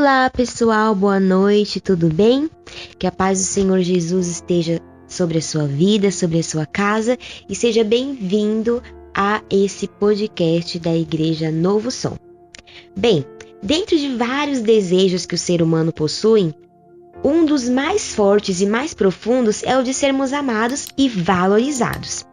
Olá pessoal, boa noite, tudo bem? Que a paz do Senhor Jesus esteja sobre a sua vida, sobre a sua casa e seja bem-vindo a esse podcast da Igreja Novo Som. Bem, dentro de vários desejos que o ser humano possui, um dos mais fortes e mais profundos é o de sermos amados e valorizados.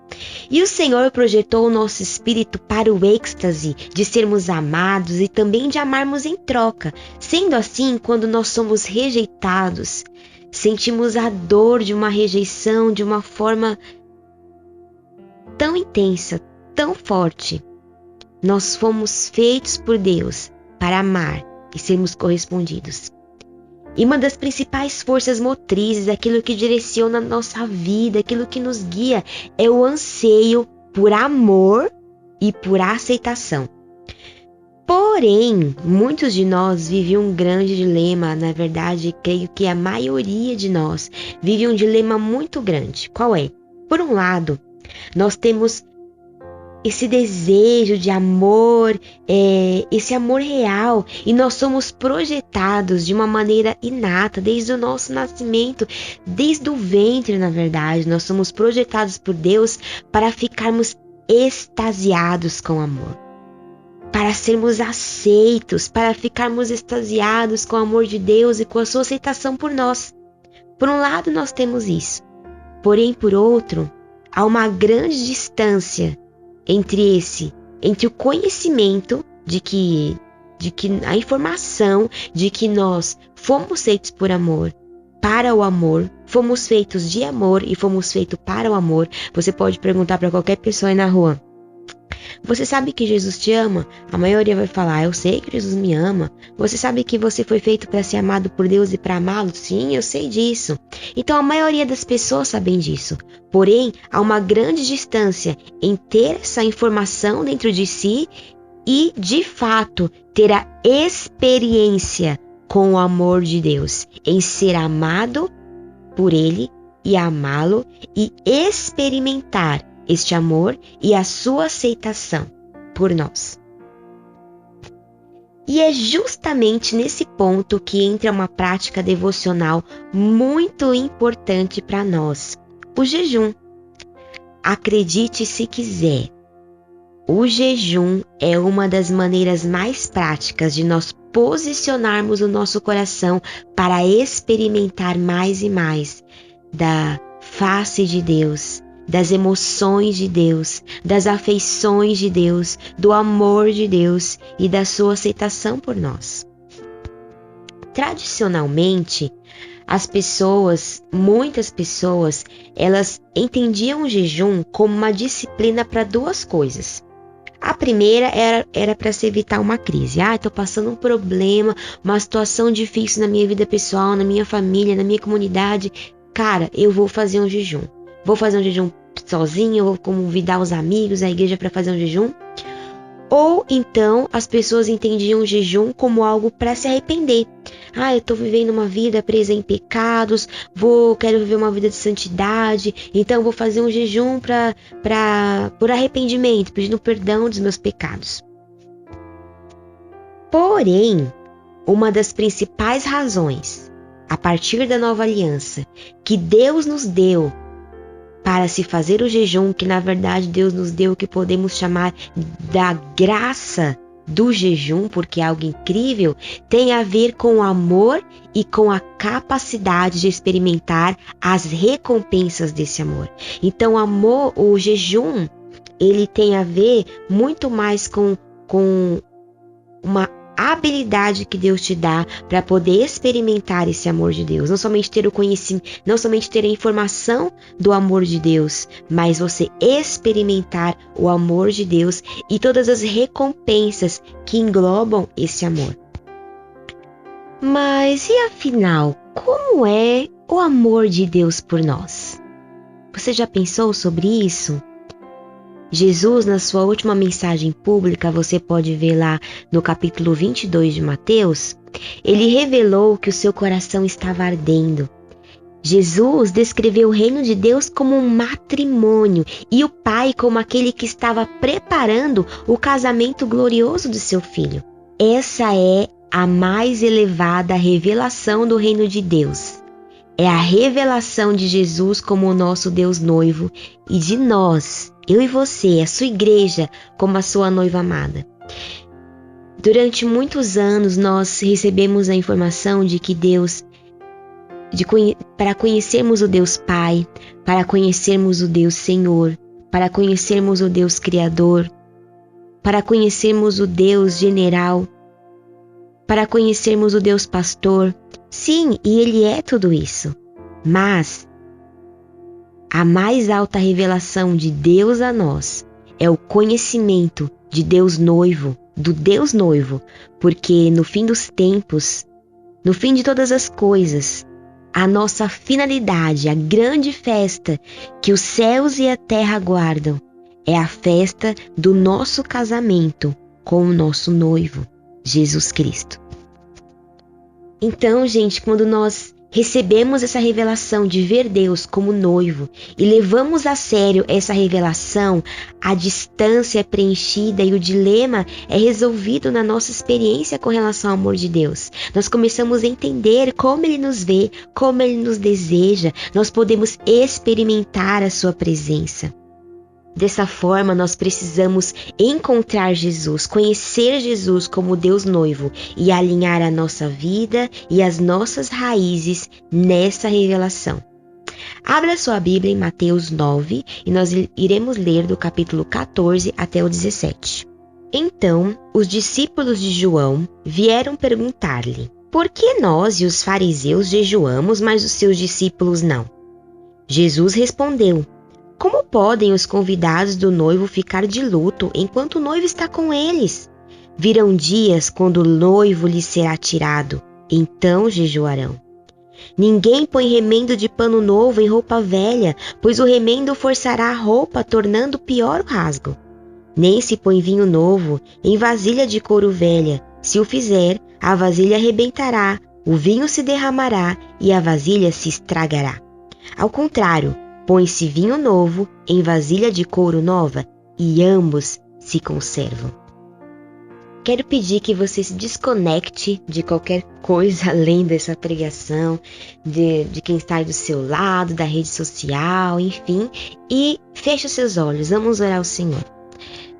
E o Senhor projetou o nosso espírito para o êxtase de sermos amados e também de amarmos em troca. Sendo assim, quando nós somos rejeitados, sentimos a dor de uma rejeição de uma forma tão intensa, tão forte. Nós fomos feitos por Deus para amar e sermos correspondidos. E uma das principais forças motrizes, aquilo que direciona a nossa vida, aquilo que nos guia, é o anseio por amor e por aceitação. Porém, muitos de nós vivem um grande dilema, na verdade, creio que a maioria de nós vive um dilema muito grande. Qual é? Por um lado, nós temos esse desejo de amor, esse amor real, e nós somos projetados de uma maneira inata, desde o nosso nascimento, desde o ventre, na verdade, nós somos projetados por Deus para ficarmos extasiados com amor, para sermos aceitos, para ficarmos extasiados com o amor de Deus e com a sua aceitação por nós. Por um lado, nós temos isso, porém, por outro, há uma grande distância entre o conhecimento de que a informação de que nós fomos feitos por amor, para o amor, fomos feitos de amor e fomos feitos para o amor. Você pode perguntar para qualquer pessoa aí na rua: você sabe que Jesus te ama? A maioria vai falar: eu sei que Jesus me ama. Você sabe que você foi feito para ser amado por Deus e para amá-lo? Sim, eu sei disso. Então a maioria das pessoas sabem disso. Porém, há uma grande distância em ter essa informação dentro de si e, de fato, ter a experiência com o amor de Deus, em ser amado por Ele e amá-lo e experimentar este amor e a sua aceitação por nós. E é justamente nesse ponto que entra uma prática devocional muito importante para nós: o jejum. Acredite se quiser, o jejum é uma das maneiras mais práticas de nós posicionarmos o nosso coração para experimentar mais e mais da face de Deus, das emoções de Deus, das afeições de Deus, do amor de Deus e da sua aceitação por nós. Tradicionalmente, muitas pessoas, elas entendiam o jejum como uma disciplina para duas coisas. A primeira era para se evitar uma crise. Estou passando um problema, uma situação difícil na minha vida pessoal, na minha família, na minha comunidade. Cara, eu vou fazer um jejum. Vou fazer um jejum sozinho, vou convidar os amigos, a igreja para fazer um jejum. Ou então as pessoas entendiam o jejum como algo para se arrepender. Eu estou vivendo uma vida presa em pecados, quero viver uma vida de santidade, então vou fazer um jejum por arrependimento, pedindo perdão dos meus pecados. Porém, uma das principais razões, a partir da nova aliança, que Deus nos deu para se fazer o jejum, que na verdade Deus nos deu o que podemos chamar da graça do jejum, porque é algo incrível, tem a ver com o amor e com a capacidade de experimentar as recompensas desse amor. Então o jejum, ele tem a ver muito mais com uma habilidade que Deus te dá para poder experimentar esse amor de Deus, não somente ter o conhecimento, não somente ter a informação do amor de Deus, mas você experimentar o amor de Deus e todas as recompensas que englobam esse amor. Mas e afinal, como é o amor de Deus por nós? Você já pensou sobre isso? Jesus, na sua última mensagem pública, você pode ver lá no capítulo 22 de Mateus, ele revelou que o seu coração estava ardendo. Jesus descreveu o reino de Deus como um matrimônio e o pai como aquele que estava preparando o casamento glorioso de seu filho. Essa é a mais elevada revelação do reino de Deus. É a revelação de Jesus como o nosso Deus noivo e de nós, eu e você, a sua igreja, como a sua noiva amada. Durante muitos anos nós recebemos a informação de que para conhecermos o Deus Pai, para conhecermos o Deus Senhor, para conhecermos o Deus Criador, para conhecermos o Deus General, para conhecermos o Deus Pastor. Sim, e Ele é tudo isso. Mas a mais alta revelação de Deus a nós é o conhecimento de Deus noivo, do Deus noivo, porque no fim dos tempos, no fim de todas as coisas, a nossa finalidade, a grande festa que os céus e a terra aguardam, é a festa do nosso casamento com o nosso noivo, Jesus Cristo. Então, gente, quando nós recebemos essa revelação de ver Deus como noivo e levamos a sério essa revelação, a distância é preenchida e o dilema é resolvido na nossa experiência com relação ao amor de Deus. Nós começamos a entender como Ele nos vê, como Ele nos deseja, nós podemos experimentar a sua presença. Dessa forma, nós precisamos encontrar Jesus, conhecer Jesus como Deus noivo e alinhar a nossa vida e as nossas raízes nessa revelação. Abra sua Bíblia em Mateus 9 e nós iremos ler do capítulo 14 até o 17. Então, os discípulos de João vieram perguntar-lhe: por que nós e os fariseus jejuamos, mas os seus discípulos não? Jesus respondeu: como podem os convidados do noivo ficar de luto enquanto o noivo está com eles? Virão dias quando o noivo lhes será tirado, então jejuarão. Ninguém põe remendo de pano novo em roupa velha, pois o remendo forçará a roupa, tornando pior o rasgo. Nem se põe vinho novo em vasilha de couro velha. Se o fizer, a vasilha arrebentará, o vinho se derramará e a vasilha se estragará. Ao contrário, põe-se vinho novo em vasilha de couro nova e ambos se conservam. Quero pedir que você se desconecte de qualquer coisa além dessa pregação, de quem está aí do seu lado, da rede social, enfim, e feche os seus olhos. Vamos orar ao Senhor.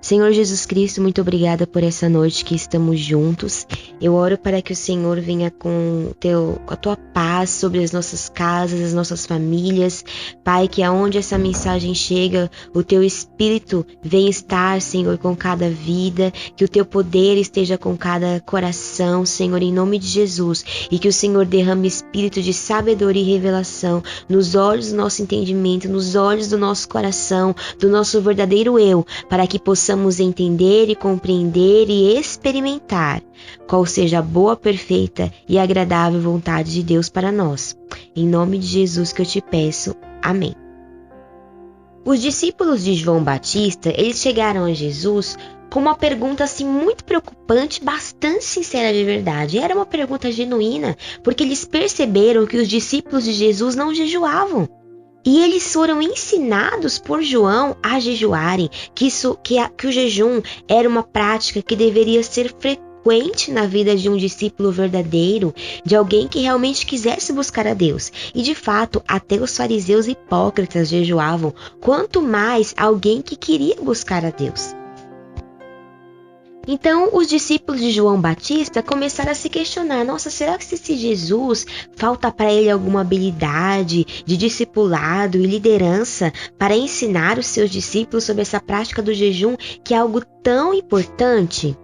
Senhor Jesus Cristo, muito obrigada por essa noite que estamos juntos. Eu oro para que o Senhor venha com a tua paz sobre as nossas casas, as nossas famílias. Pai, que aonde essa mensagem chega, o teu Espírito venha estar, Senhor, com cada vida, que o teu poder esteja com cada coração, Senhor, em nome de Jesus, e que o Senhor derrame espírito de sabedoria e revelação nos olhos do nosso entendimento, nos olhos do nosso coração, do nosso verdadeiro eu, para que possamos entender e compreender e experimentar qual seja a boa, perfeita e agradável vontade de Deus para nós. Em nome de Jesus que eu te peço. Amém. Os discípulos de João Batista, eles chegaram a Jesus com uma pergunta assim muito preocupante, bastante sincera de verdade. Era uma pergunta genuína, porque eles perceberam que os discípulos de Jesus não jejuavam. E eles foram ensinados por João a jejuarem, que o jejum era uma prática que deveria ser frequente na vida de um discípulo verdadeiro, de alguém que realmente quisesse buscar a Deus. E de fato, até os fariseus hipócritas jejuavam, quanto mais alguém que queria buscar a Deus. Então, os discípulos de João Batista começaram a se questionar: nossa, será que esse Jesus falta para ele alguma habilidade de discipulado e liderança para ensinar os seus discípulos sobre essa prática do jejum, que é algo tão importante?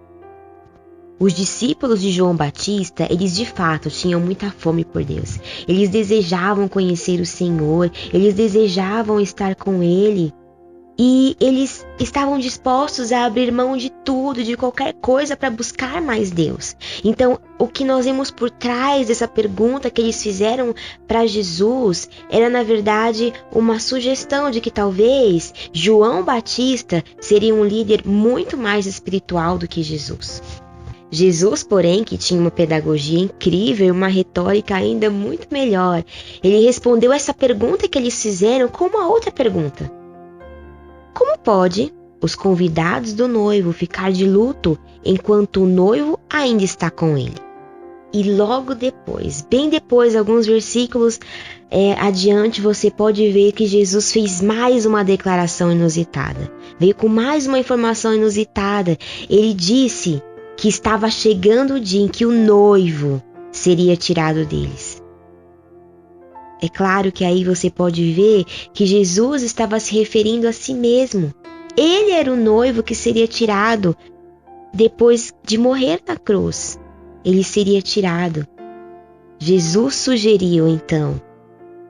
Os discípulos de João Batista, eles de fato tinham muita fome por Deus. Eles desejavam conhecer o Senhor, eles desejavam estar com Ele. E eles estavam dispostos a abrir mão de tudo, de qualquer coisa para buscar mais Deus. Então, o que nós vemos por trás dessa pergunta que eles fizeram para Jesus era, na verdade, uma sugestão de que talvez João Batista seria um líder muito mais espiritual do que Jesus. Jesus, porém, que tinha uma pedagogia incrível e uma retórica ainda muito melhor, ele respondeu essa pergunta que eles fizeram com uma outra pergunta. Como pode os convidados do noivo ficar de luto enquanto o noivo ainda está com ele? E logo depois, bem depois, alguns versículos adiante, você pode ver que Jesus fez mais uma declaração inusitada. Veio com mais uma informação inusitada. Ele disse que estava chegando o dia em que o noivo seria tirado deles. É claro que aí você pode ver que Jesus estava se referindo a si mesmo. Ele era o noivo que seria tirado depois de morrer na cruz. Ele seria tirado. Jesus sugeriu então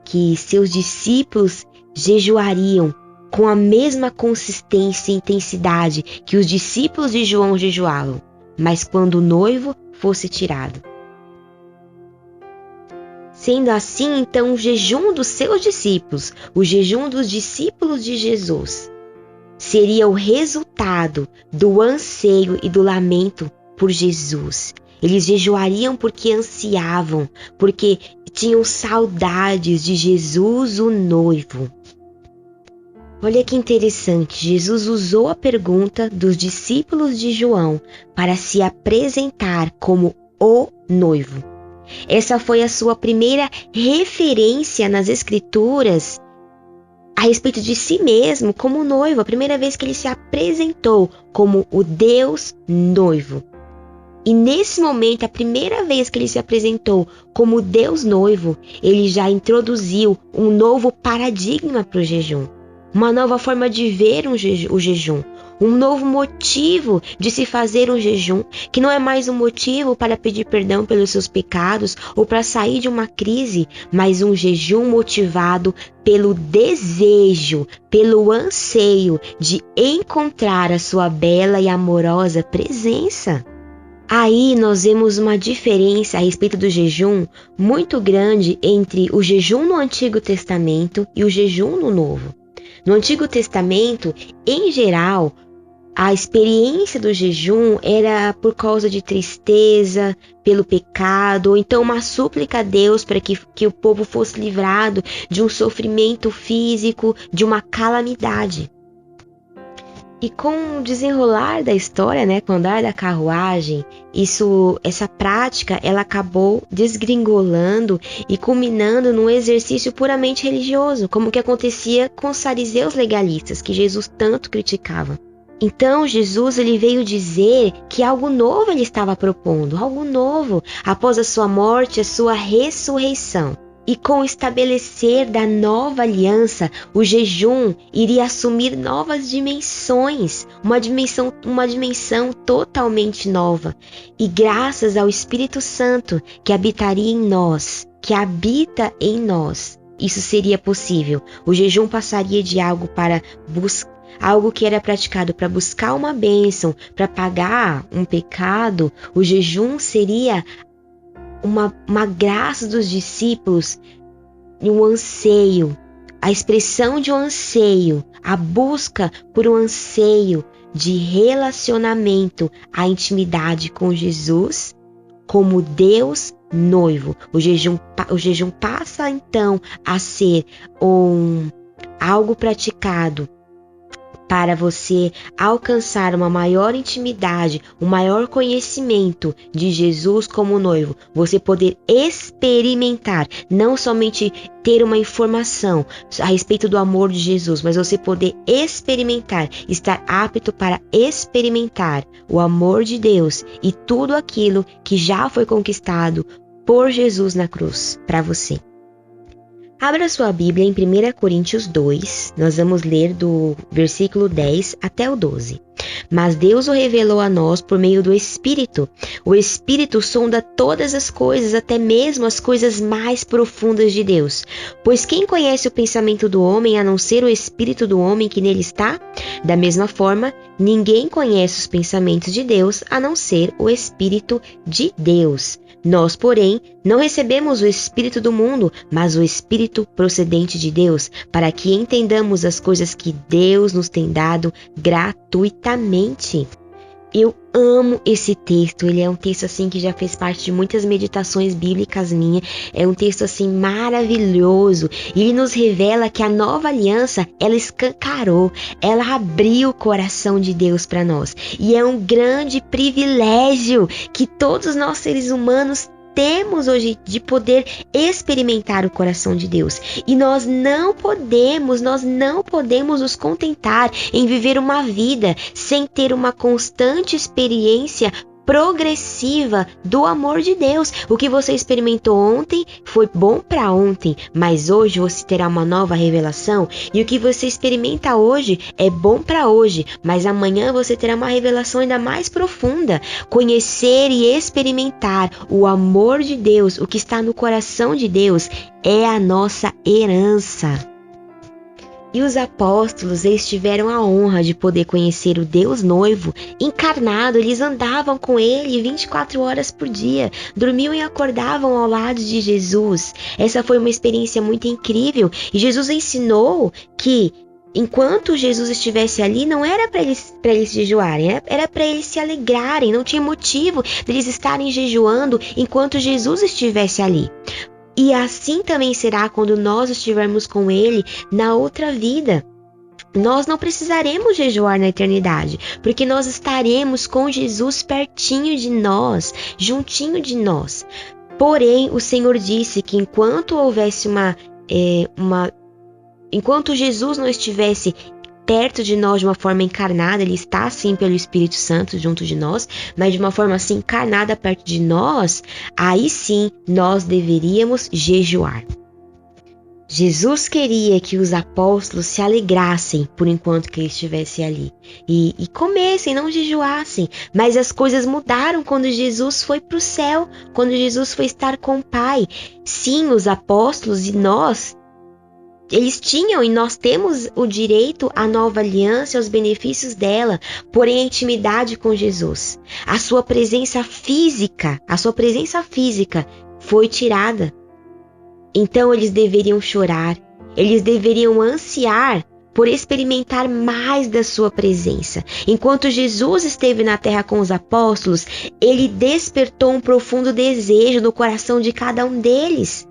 que seus discípulos jejuariam com a mesma consistência e intensidade que os discípulos de João jejuavam, mas quando o noivo fosse tirado. Sendo assim, então, o jejum dos seus discípulos, o jejum dos discípulos de Jesus, seria o resultado do anseio e do lamento por Jesus. Eles jejuariam porque ansiavam, porque tinham saudades de Jesus, o noivo. Olha que interessante, Jesus usou a pergunta dos discípulos de João para se apresentar como o noivo. Essa foi a sua primeira referência nas Escrituras a respeito de si mesmo como noivo, a primeira vez que ele se apresentou como o Deus noivo. E nesse momento, a primeira vez que ele se apresentou como Deus noivo, ele já introduziu um novo paradigma para o jejum, uma nova forma de ver o jejum, um novo motivo de se fazer um jejum, que não é mais um motivo para pedir perdão pelos seus pecados ou para sair de uma crise, mas um jejum motivado pelo desejo, pelo anseio de encontrar a sua bela e amorosa presença. Aí nós vemos uma diferença a respeito do jejum muito grande entre o jejum no Antigo Testamento e o jejum no Novo. No Antigo Testamento, em geral, a experiência do jejum era por causa de tristeza, pelo pecado, ou então uma súplica a Deus para que o povo fosse livrado de um sofrimento físico, de uma calamidade. E com o desenrolar da história, com o andar da carruagem, essa prática ela acabou desgringolando e culminando num exercício puramente religioso, como o que acontecia com os fariseus legalistas, que Jesus tanto criticava. Então Jesus ele veio dizer que algo novo ele estava propondo, algo novo, após a sua morte, a sua ressurreição. E com o estabelecer da nova aliança, o jejum iria assumir novas dimensões, uma dimensão totalmente nova. E graças ao Espírito Santo que habitaria em nós, que habita em nós, isso seria possível. O jejum passaria de algo que era praticado para buscar uma bênção, para pagar um pecado. O jejum seria uma graça dos discípulos, um anseio, a expressão de um anseio, a busca por um anseio de relacionamento, a intimidade com Jesus como Deus noivo. O jejum passa então a ser algo praticado para você alcançar uma maior intimidade, um maior conhecimento de Jesus como noivo, você poder experimentar, não somente ter uma informação a respeito do amor de Jesus, mas você poder experimentar, estar apto para experimentar o amor de Deus e tudo aquilo que já foi conquistado por Jesus na cruz para você. Abra sua Bíblia em 1 Coríntios 2, nós vamos ler do versículo 10 até o 12. Mas Deus o revelou a nós por meio do Espírito. O Espírito sonda todas as coisas, até mesmo as coisas mais profundas de Deus. Pois quem conhece o pensamento do homem, a não ser o Espírito do homem que nele está? Da mesma forma, ninguém conhece os pensamentos de Deus, a não ser o Espírito de Deus. Nós, porém, não recebemos o Espírito do mundo, mas o Espírito procedente de Deus, para que entendamos as coisas que Deus nos tem dado gratuitamente. Eu amo esse texto, ele é um texto assim que já fez parte de muitas meditações bíblicas minhas, é um texto assim maravilhoso, e ele nos revela que a nova aliança, ela escancarou, ela abriu o coração de Deus para nós, e é um grande privilégio que todos nós seres humanos temos hoje de poder experimentar o coração de Deus. E nós não podemos nos contentar em viver uma vida sem ter uma constante experiência progressiva do amor de Deus. O que você experimentou ontem foi bom para ontem, mas hoje você terá uma nova revelação, e o que você experimenta hoje é bom para hoje, mas amanhã você terá uma revelação ainda mais profunda. Conhecer e experimentar o amor de Deus, o que está no coração de Deus, é a nossa herança. E os apóstolos, eles tiveram a honra de poder conhecer o Deus noivo encarnado. Eles andavam com ele 24 horas por dia, dormiam e acordavam ao lado de Jesus. Essa foi uma experiência muito incrível, e Jesus ensinou que enquanto Jesus estivesse ali, não era para eles jejuarem, era para eles se alegrarem. Não tinha motivo deles estarem jejuando enquanto Jesus estivesse ali. E assim também será quando nós estivermos com Ele na outra vida. Nós não precisaremos jejuar na eternidade, porque nós estaremos com Jesus pertinho de nós, juntinho de nós. Porém, o Senhor disse que enquanto houvesse enquanto Jesus não estivesse perto de nós de uma forma encarnada, Ele está sim pelo Espírito Santo junto de nós, mas de uma forma assim encarnada perto de nós, aí sim nós deveríamos jejuar. Jesus queria que os apóstolos se alegrassem por enquanto que Ele estivesse ali e comessem, não jejuassem, mas as coisas mudaram quando Jesus foi para o céu, quando Jesus foi estar com o Pai. Sim, os apóstolos e nós, eles tinham e nós temos o direito à nova aliança e aos benefícios dela, porém a intimidade com Jesus, a sua presença física foi tirada. Então eles deveriam chorar, eles deveriam ansiar por experimentar mais da sua presença. Enquanto Jesus esteve na terra com os apóstolos, Ele despertou um profundo desejo no coração de cada um deles.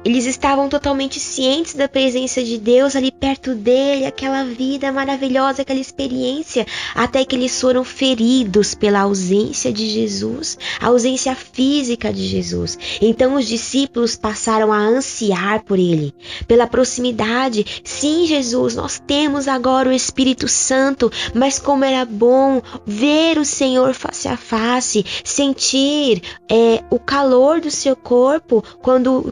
Eles estavam totalmente cientes da presença de Deus ali perto dele, aquela vida maravilhosa, aquela experiência, até que eles foram feridos pela ausência de Jesus, a ausência física de Jesus. Então os discípulos passaram a ansiar por ele, pela proximidade. Sim, Jesus, nós temos agora o Espírito Santo, mas como era bom ver o Senhor face a face, sentir o calor do seu corpo,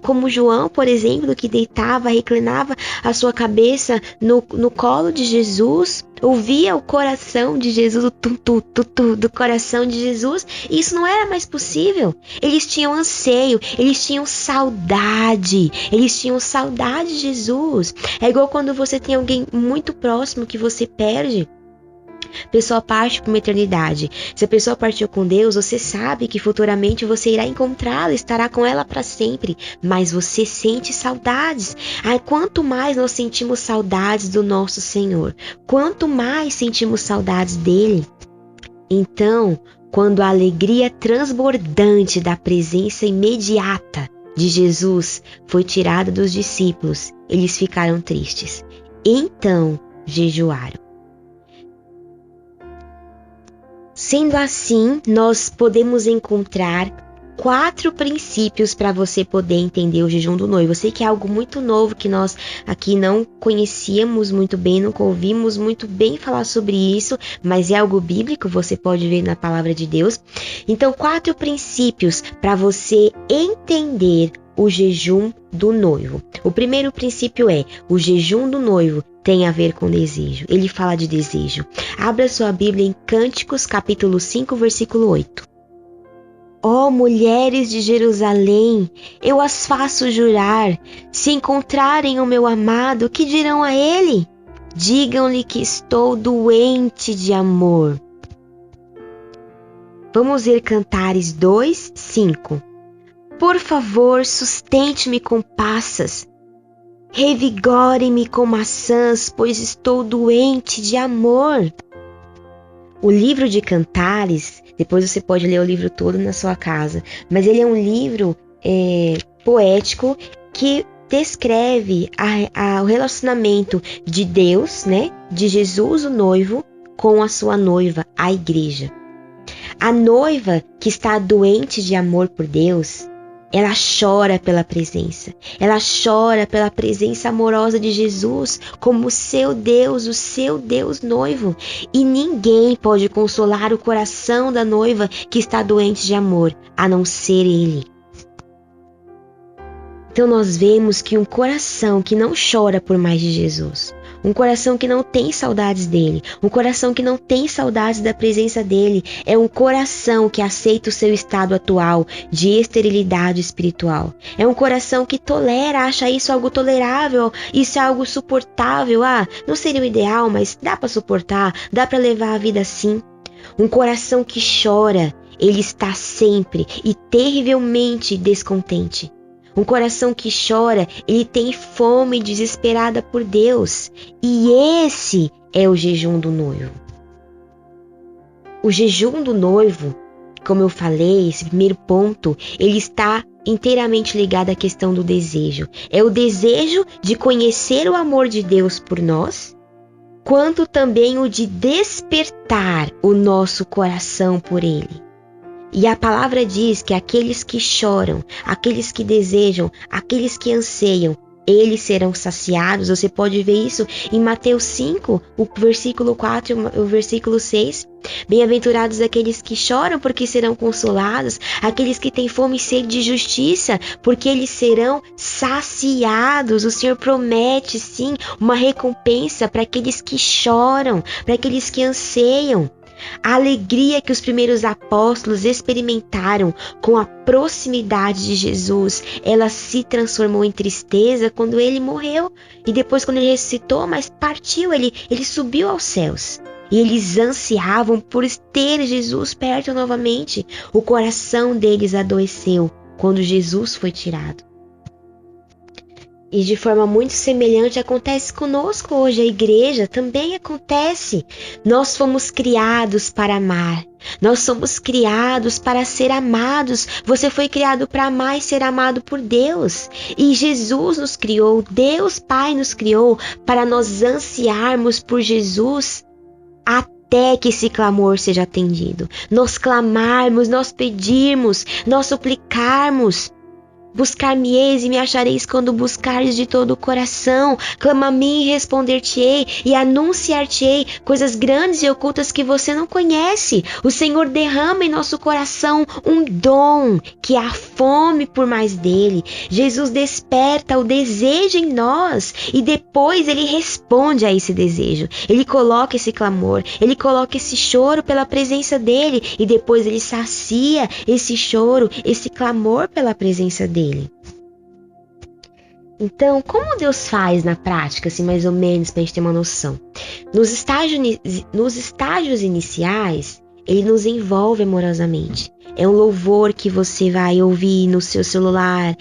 como João, por exemplo, que deitava, reclinava a sua cabeça no colo de Jesus, ouvia o coração de Jesus, o tum-tum do coração de Jesus. E isso não era mais possível. Eles tinham anseio, eles tinham saudade de Jesus. É igual quando você tem alguém muito próximo que você perde. A pessoa parte para uma eternidade. Se a pessoa partiu com Deus, você sabe que futuramente você irá encontrá-la, estará com ela para sempre, mas você sente saudades. Quanto mais nós sentimos saudades do nosso Senhor, quanto mais sentimos saudades dele. Então, quando a alegria transbordante da presença imediata de Jesus foi tirada dos discípulos, eles ficaram tristes. Então, jejuaram. Sendo assim, nós podemos encontrar 4 princípios para você poder entender o jejum do noivo. Eu sei que é algo muito novo que nós aqui não conhecíamos muito bem, nunca ouvimos muito bem falar sobre isso, mas é algo bíblico, você pode ver na palavra de Deus. Então, 4 princípios para você entender o jejum do noivo. O primeiro princípio é: o jejum do noivo tem a ver com desejo. Ele fala de desejo. Abra sua Bíblia em Cânticos, capítulo 5, versículo 8. Ó mulheres de Jerusalém, eu as faço jurar, se encontrarem o meu amado, que dirão a ele? Digam-lhe que estou doente de amor. Vamos ver Cantares 2, 5. Por favor, sustente-me com passas, revigore-me com maçãs, pois estou doente de amor. O livro de Cantares, depois você pode ler o livro todo na sua casa, mas ele é um livro poético que descreve o relacionamento de Deus, né, de Jesus, o noivo, com a sua noiva, a igreja. A noiva que está doente de amor por Deus, Ela chora pela presença. Ela chora pela presença amorosa de Jesus como o seu Deus noivo. E ninguém pode consolar o coração da noiva que está doente de amor, a não ser Ele. Então nós vemos que um coração que não chora por mais de Jesus, um coração que não tem saudades dele, um coração que não tem saudades da presença dele, é um coração que aceita o seu estado atual de esterilidade espiritual. É um coração que tolera, acha isso algo tolerável, isso é algo suportável. Não seria o ideal, mas dá para suportar, dá para levar a vida assim. Um coração que chora, ele está sempre e terrivelmente descontente. Um coração que chora, ele tem fome desesperada por Deus. E esse é o jejum do noivo. O jejum do noivo, como eu falei, esse primeiro ponto, ele está inteiramente ligado à questão do desejo. É o desejo de conhecer o amor de Deus por nós, quanto também o de despertar o nosso coração por Ele. E a palavra diz que aqueles que choram, aqueles que desejam, aqueles que anseiam, eles serão saciados. Você pode ver isso em Mateus 5, o versículo 4 e o versículo 6. Bem-aventurados aqueles que choram, porque serão consolados. Aqueles que têm fome e sede de justiça, porque eles serão saciados. O Senhor promete, sim, uma recompensa para aqueles que choram, para aqueles que anseiam. A alegria que os primeiros apóstolos experimentaram com a proximidade de Jesus, ela se transformou em tristeza quando ele morreu. E depois, quando ele ressuscitou, mas partiu, ele subiu aos céus. E eles ansiavam por ter Jesus perto novamente. O coração deles adoeceu quando Jesus foi tirado. E de forma muito semelhante acontece conosco hoje. A igreja também acontece. Nós fomos criados para amar. Nós somos criados para ser amados. Você foi criado para amar e ser amado por Deus. E Jesus nos criou, Deus Pai nos criou para nós ansiarmos por Jesus até que esse clamor seja atendido. Nós clamarmos, nós pedirmos, nós suplicarmos. Buscar-me-eis e me achareis quando buscardes de todo o coração. Clama a mim e responder-te-ei e anunciar-te-ei coisas grandes e ocultas que você não conhece. O Senhor derrama em nosso coração um dom, que é a fome por mais dele. Jesus desperta o desejo em nós e depois ele responde a esse desejo. Ele coloca esse clamor, ele coloca esse choro pela presença dele e depois ele sacia esse choro, esse clamor pela presença dele. Então, como Deus faz na prática, assim, mais ou menos, para a gente ter uma noção? Nos estágios iniciais, ele nos envolve amorosamente. É um louvor que você vai ouvir no seu celular,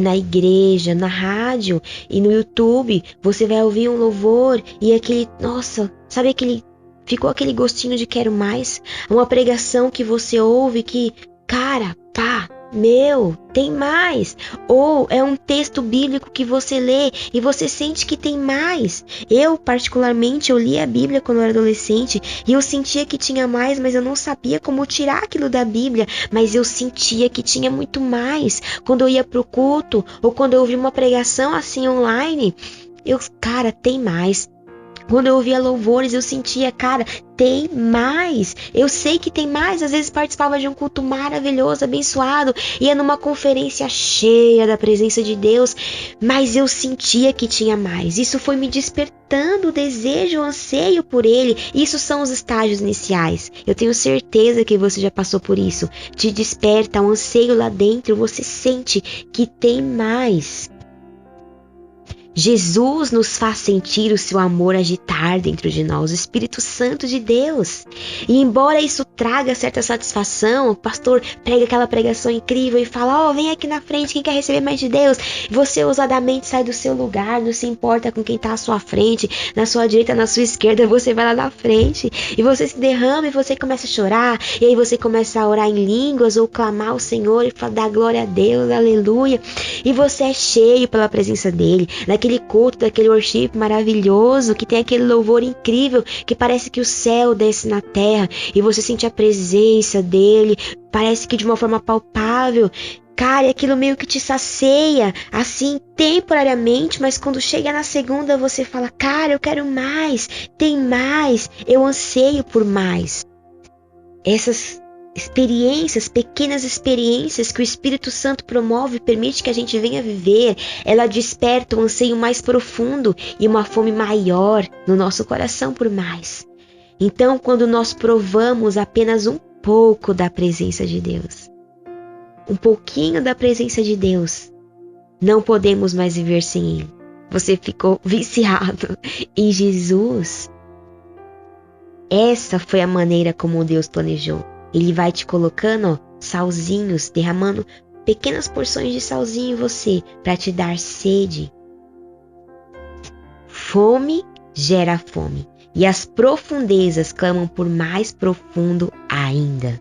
na igreja, na rádio e no YouTube. Você vai ouvir um louvor e aquele, nossa, sabe aquele, ficou aquele gostinho de quero mais? Uma pregação que você ouve que, cara, pá, meu, tem mais. Ou é um texto bíblico que você lê e você sente que tem mais. Eu, particularmente, eu li a Bíblia quando eu era adolescente e eu sentia que tinha mais, mas eu não sabia como tirar aquilo da Bíblia. Mas eu sentia que tinha muito mais. Quando eu ia pro culto ou quando eu ouvia uma pregação assim online, cara, tem mais. Quando eu ouvia louvores, eu sentia, cara, tem mais. Eu sei que tem mais. Às vezes participava de um culto maravilhoso, abençoado, ia numa conferência cheia da presença de Deus, mas eu sentia que tinha mais. Isso foi me despertando o desejo, o anseio por Ele. Isso são os estágios iniciais. Eu tenho certeza que você já passou por isso. Te desperta um anseio lá dentro, você sente que tem mais. Jesus nos faz sentir o seu amor agitar dentro de nós, o Espírito Santo de Deus. E embora isso traga certa satisfação, o pastor prega aquela pregação incrível e fala, vem aqui na frente, quem quer receber mais de Deus? Você ousadamente sai do seu lugar, não se importa com quem está à sua frente, na sua direita, na sua esquerda, você vai lá na frente. E você se derrama e você começa a chorar, e aí você começa a orar em línguas ou clamar ao Senhor e dar glória a Deus, aleluia. E você é cheio pela presença dele, daquele culto, daquele worship maravilhoso, que tem aquele louvor incrível, que parece que o céu desce na terra, e você sente a presença dele, parece que de uma forma palpável. Cara, e aquilo meio que te sacia, assim, temporariamente, mas quando chega na segunda você fala, cara, eu quero mais, tem mais, eu anseio por mais. Essas experiências, pequenas experiências que o Espírito Santo promove e permite que a gente venha viver, ela desperta um anseio mais profundo e uma fome maior no nosso coração por mais. Então, quando nós provamos apenas um pouco da presença de Deus, um pouquinho da presença de Deus, não podemos mais viver sem Ele. Você ficou viciado em Jesus. Essa foi a maneira como Deus planejou. Ele vai te colocando, salzinhos, derramando pequenas porções de salzinho em você para te dar sede. Fome gera fome, e as profundezas clamam por mais profundo ainda.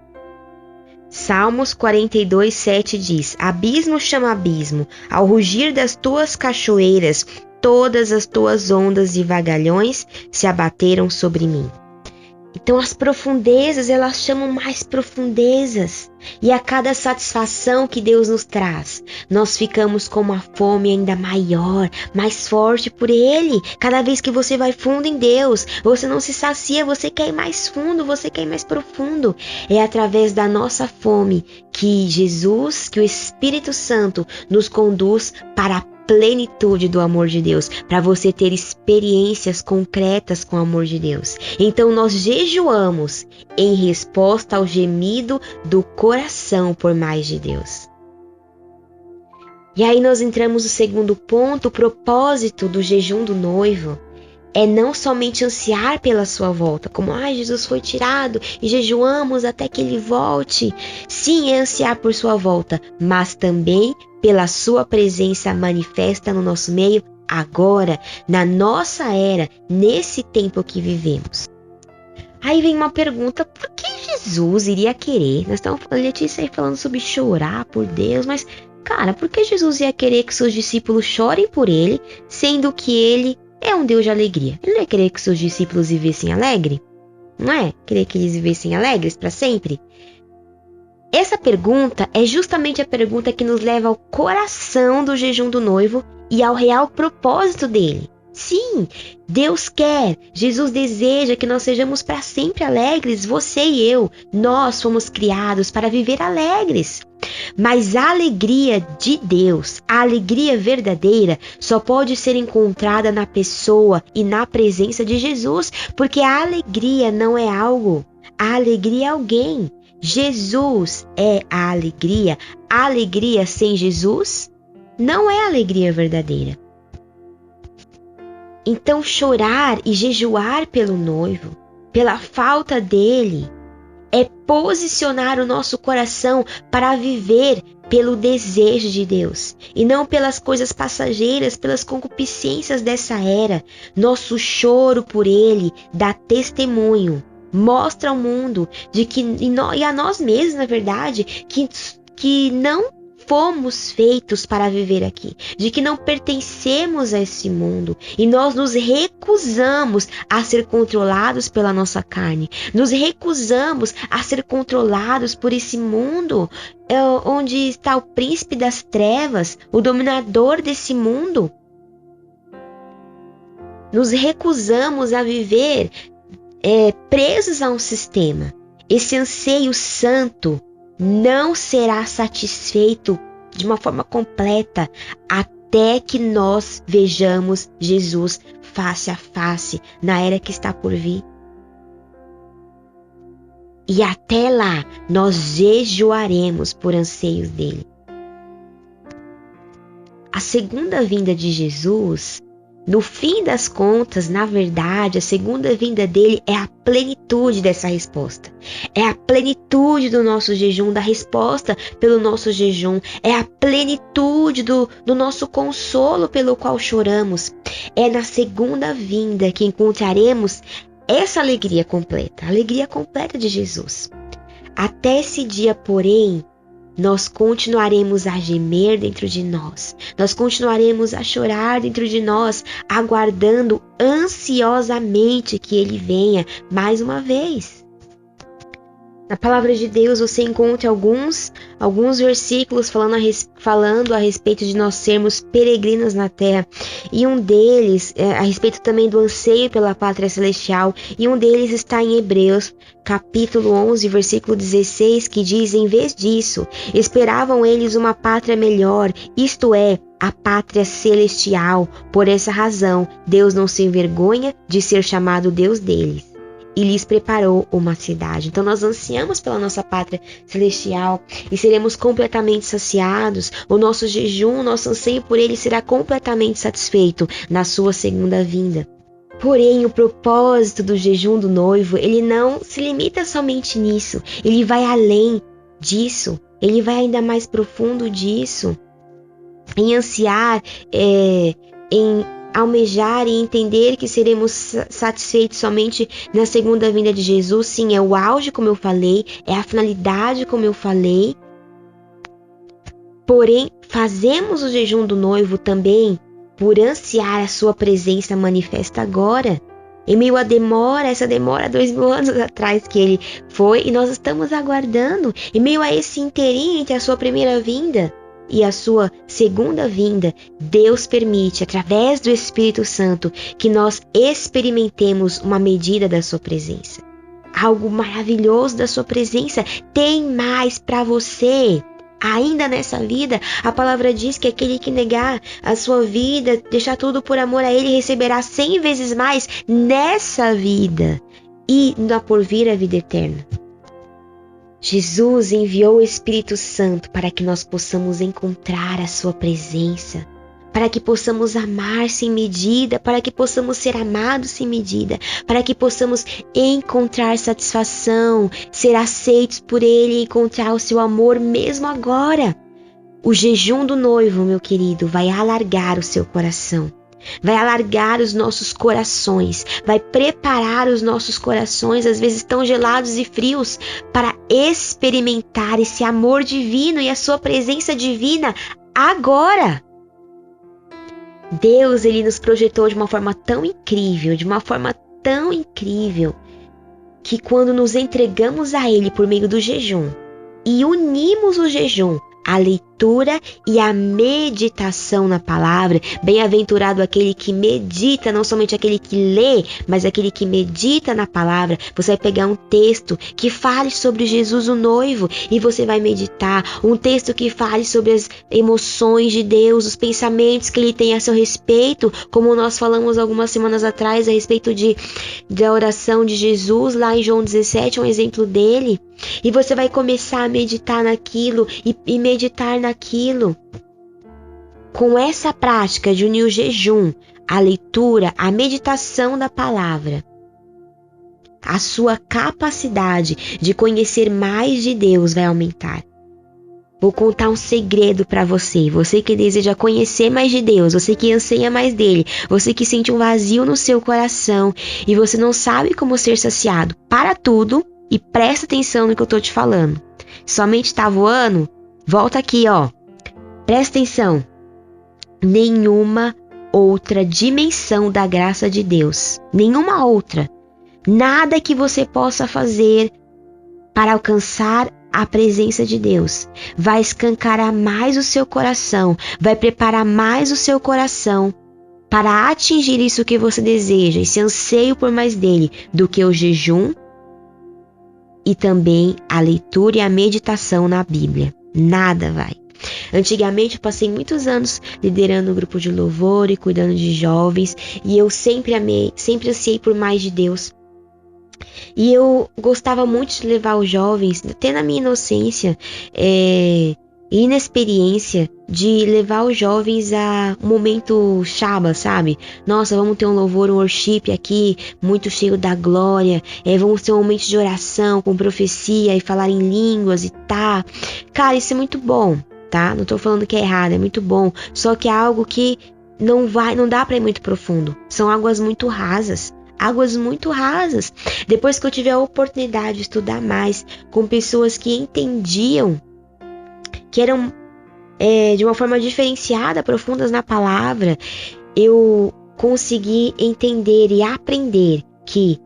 Salmos 42:7 diz: Abismo chama abismo, ao rugir das tuas cachoeiras, todas as tuas ondas e vagalhões se abateram sobre mim. Então as profundezas, elas chamam mais profundezas. E a cada satisfação que Deus nos traz, nós ficamos com uma fome ainda maior, mais forte por Ele. Cada vez que você vai fundo em Deus, você não se sacia, você quer ir mais fundo, você quer ir mais profundo. É através da nossa fome que Jesus, que o Espírito Santo nos conduz para a plenitude do amor de Deus, para você ter experiências concretas com o amor de Deus. Então nós jejuamos em resposta ao gemido do coração por mais de Deus. E aí nós entramos no segundo ponto. O propósito do jejum do noivo é não somente ansiar pela sua volta, como Jesus foi tirado e jejuamos até que ele volte. Sim, é ansiar por sua volta, mas também pela sua presença manifesta no nosso meio agora, na nossa era, nesse tempo que vivemos. Aí vem uma pergunta: por que Jesus iria querer? Nós estamos falando, Letícia, aí falando sobre chorar por Deus, mas, cara, por que Jesus ia querer que seus discípulos chorem por ele, sendo que ele é um Deus de alegria? Ele não ia querer que seus discípulos vivessem alegres? Não é? Querer que eles vivessem alegres para sempre? Essa pergunta é justamente a pergunta que nos leva ao coração do jejum do noivo e ao real propósito dele. Sim, Deus quer, Jesus deseja que nós sejamos para sempre alegres, você e eu. Nós fomos criados para viver alegres. Mas a alegria de Deus, a alegria verdadeira, só pode ser encontrada na pessoa e na presença de Jesus, porque a alegria não é algo, a alegria é alguém. Jesus é a alegria sem Jesus não é alegria verdadeira. Então chorar e jejuar pelo noivo, pela falta dele, é posicionar o nosso coração para viver pelo desejo de Deus e não pelas coisas passageiras, pelas concupiscências dessa era. Nosso choro por ele dá testemunho, mostra ao mundo de que, e a nós mesmos, na verdade, que não fomos feitos para viver aqui, de que não pertencemos a esse mundo e nós nos recusamos a ser controlados pela nossa carne, nos recusamos a ser controlados por esse mundo onde está o príncipe das trevas, o dominador desse mundo. Nos recusamos a viver presos a um sistema. Esse anseio santo não será satisfeito de uma forma completa até que nós vejamos Jesus face a face na era que está por vir. E até lá nós jejuaremos por anseios dele. A segunda vinda de Jesus, no fim das contas, na verdade, a segunda vinda dele é a plenitude dessa resposta. É a plenitude do nosso jejum, da resposta pelo nosso jejum. É a plenitude do nosso consolo pelo qual choramos. É na segunda vinda que encontraremos essa alegria completa, a alegria completa de Jesus. Até esse dia, porém, nós continuaremos a gemer dentro de nós. Nós continuaremos a chorar dentro de nós, aguardando ansiosamente que ele venha mais uma vez. Na palavra de Deus você encontra alguns versículos falando a respeito de nós sermos peregrinos na terra. E um deles, a respeito também do anseio pela pátria celestial, e um deles está em Hebreus, capítulo 11, versículo 16, que diz: em vez disso, esperavam eles uma pátria melhor, isto é, a pátria celestial. Por essa razão, Deus não se envergonha de ser chamado Deus deles e lhes preparou uma cidade. Então nós ansiamos pela nossa pátria celestial e seremos completamente saciados. O nosso jejum, o nosso anseio por ele será completamente satisfeito na sua segunda vinda. Porém, o propósito do jejum do noivo, ele não se limita somente nisso. Ele vai além disso. Ele vai ainda mais profundo disso. Em ansiar, em almejar e entender que seremos satisfeitos somente na segunda vinda de Jesus. Sim, é o auge, como eu falei, é a finalidade, como eu falei. Porém, fazemos o jejum do noivo também por ansiar a sua presença manifesta agora. Em meio à demora, essa demora 2000 anos atrás que ele foi, e nós estamos aguardando, em meio a esse interim entre a sua primeira vinda e a sua segunda vinda, Deus permite, através do Espírito Santo, que nós experimentemos uma medida da sua presença. Algo maravilhoso da sua presença tem mais para você. Ainda nessa vida, a palavra diz que aquele que negar a sua vida, deixar tudo por amor a ele, receberá 100 vezes mais nessa vida e na porvir a vida eterna. Jesus enviou o Espírito Santo para que nós possamos encontrar a sua presença, para que possamos amar sem medida, para que possamos ser amados sem medida, para que possamos encontrar satisfação, ser aceitos por ele e encontrar o seu amor mesmo agora. O jejum do noivo, meu querido, vai alargar o seu coração. Vai alargar os nossos corações, vai preparar os nossos corações, às vezes tão gelados e frios, para experimentar esse amor divino e a sua presença divina agora. Deus, ele nos projetou de uma forma tão incrível, que quando nos entregamos a ele por meio do jejum e unimos o jejum à leitura e à meditação na palavra, bem-aventurado aquele que medita, não somente aquele que lê, mas aquele que medita na palavra. Você vai pegar um texto que fale sobre Jesus o noivo e você vai meditar, um texto que fale sobre as emoções de Deus, os pensamentos que ele tem a seu respeito, como nós falamos algumas semanas atrás a respeito da oração de Jesus lá em João 17, um exemplo dele. E você vai começar a meditar naquilo e meditar naquilo. Com essa prática de unir o jejum, a leitura, a meditação da palavra, a sua capacidade de conhecer mais de Deus vai aumentar. Vou contar um segredo para você. Você que deseja conhecer mais de Deus, você que anseia mais dele, você que sente um vazio no seu coração e você não sabe como ser saciado. Para tudo e presta atenção no que eu tô te falando. Somente tá voando? Volta aqui, ó. Presta atenção. Nenhuma outra dimensão da graça de Deus. Nenhuma outra. Nada que você possa fazer para alcançar a presença de Deus vai escancarar mais o seu coração, vai preparar mais o seu coração para atingir isso que você deseja, esse anseio por mais dele, do que o jejum e também a leitura e a meditação na Bíblia. Nada vai. Antigamente eu passei muitos anos liderando um grupo de louvor e cuidando de jovens, e eu sempre amei, sempre ansiei por mais de Deus. E eu gostava muito de levar os jovens, até na minha inocência e inexperiência, de levar os jovens a um momento Shabbat, sabe? Nossa, vamos ter um louvor, um worship aqui, muito cheio da glória. Vamos ter um momento de oração, com profecia e falar em línguas e tá. Cara, isso é muito bom, tá? Não tô falando que é errado, é muito bom. Só que é algo que não dá pra ir muito profundo. São águas muito rasas. Águas muito rasas. Depois que eu tive a oportunidade de estudar mais com pessoas que entendiam, que eram de uma forma diferenciada, profundas na palavra, eu consegui entender e aprender que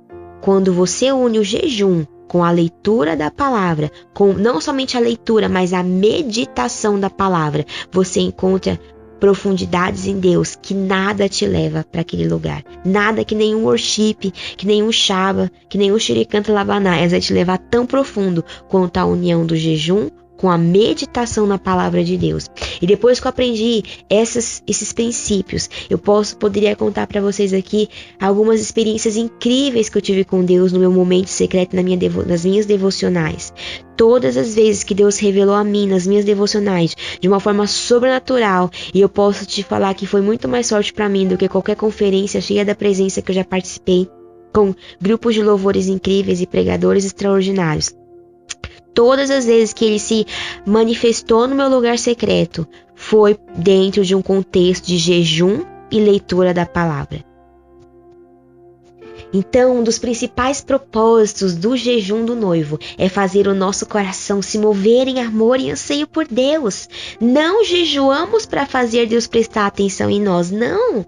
quando você une o jejum com a leitura da palavra, com não somente a leitura, mas a meditação da palavra, você encontra profundidades em Deus que nada te leva para aquele lugar. Nada, que nenhum worship, que nenhum Shaba, que nenhum Shirikanta Labanayas vai te levar tão profundo quanto a união do jejum com a meditação na palavra de Deus. E depois que eu aprendi esses princípios, eu poderia contar para vocês aqui algumas experiências incríveis que eu tive com Deus no meu momento secreto, nas minhas devocionais. Todas as vezes que Deus revelou a mim nas minhas devocionais de uma forma sobrenatural, e eu posso te falar que foi muito mais forte para mim do que qualquer conferência cheia da presença que eu já participei, com grupos de louvores incríveis e pregadores extraordinários. Todas as vezes que ele se manifestou no meu lugar secreto, foi dentro de um contexto de jejum e leitura da palavra. Então, um dos principais propósitos do jejum do noivo é fazer o nosso coração se mover em amor e anseio por Deus. Não jejuamos para fazer Deus prestar atenção em nós, não.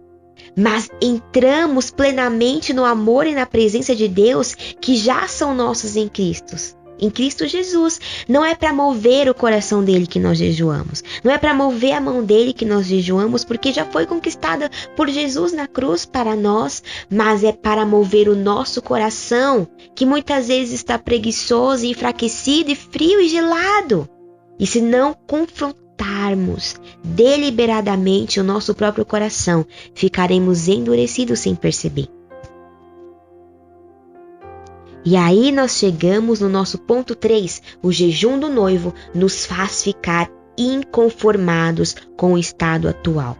Mas entramos plenamente no amor e na presença de Deus que já são nossos em Cristo. Em Cristo Jesus. Não é para mover o coração dele que nós jejuamos. Não é para mover a mão dele que nós jejuamos, porque já foi conquistada por Jesus na cruz para nós, mas é para mover o nosso coração, que muitas vezes está preguiçoso, enfraquecido e frio e gelado. E se não confrontarmos deliberadamente o nosso próprio coração, ficaremos endurecidos sem perceber. E aí nós chegamos no nosso ponto 3, o jejum do noivo nos faz ficar inconformados com o estado atual.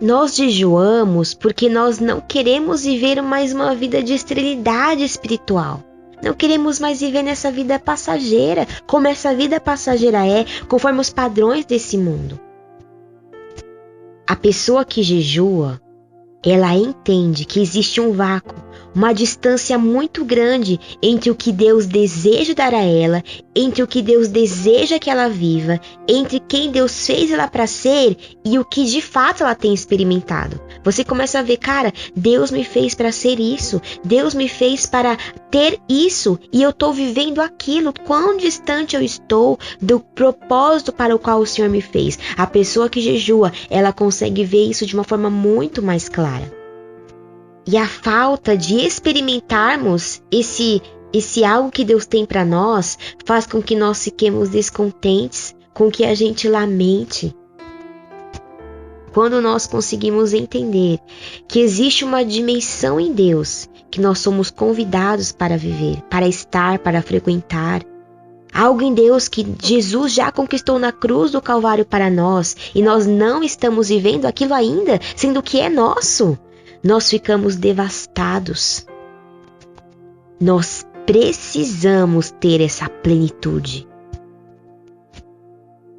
Nós jejuamos porque nós não queremos viver mais uma vida de esterilidade espiritual. Não queremos mais viver nessa vida passageira, como essa vida passageira é, conforme os padrões desse mundo. A pessoa que jejua, ela entende que existe um vácuo, uma distância muito grande entre o que Deus deseja dar a ela, entre o que Deus deseja que ela viva, entre quem Deus fez ela para ser e o que de fato ela tem experimentado. Você começa a ver, cara, Deus me fez para ser isso, Deus me fez para ter isso e eu estou vivendo aquilo. Quão distante eu estou do propósito para o qual o Senhor me fez. A pessoa que jejua, ela consegue ver isso de uma forma muito mais clara. E a falta de experimentarmos esse algo que Deus tem para nós faz com que nós fiquemos descontentes, com que a gente lamente. Quando nós conseguimos entender que existe uma dimensão em Deus que nós somos convidados para viver, para estar, para frequentar, algo em Deus que Jesus já conquistou na cruz do Calvário para nós e nós não estamos vivendo aquilo ainda, sendo que é nosso. Nós ficamos devastados. Nós precisamos ter essa plenitude.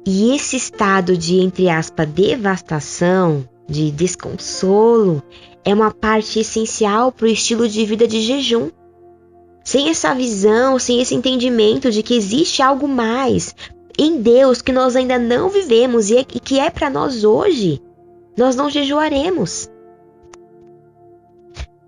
E esse estado de, entre aspas, devastação, de desconsolo, é uma parte essencial para o estilo de vida de jejum. Sem essa visão, sem esse entendimento de que existe algo mais em Deus que nós ainda não vivemos e que é para nós hoje, nós não jejuaremos.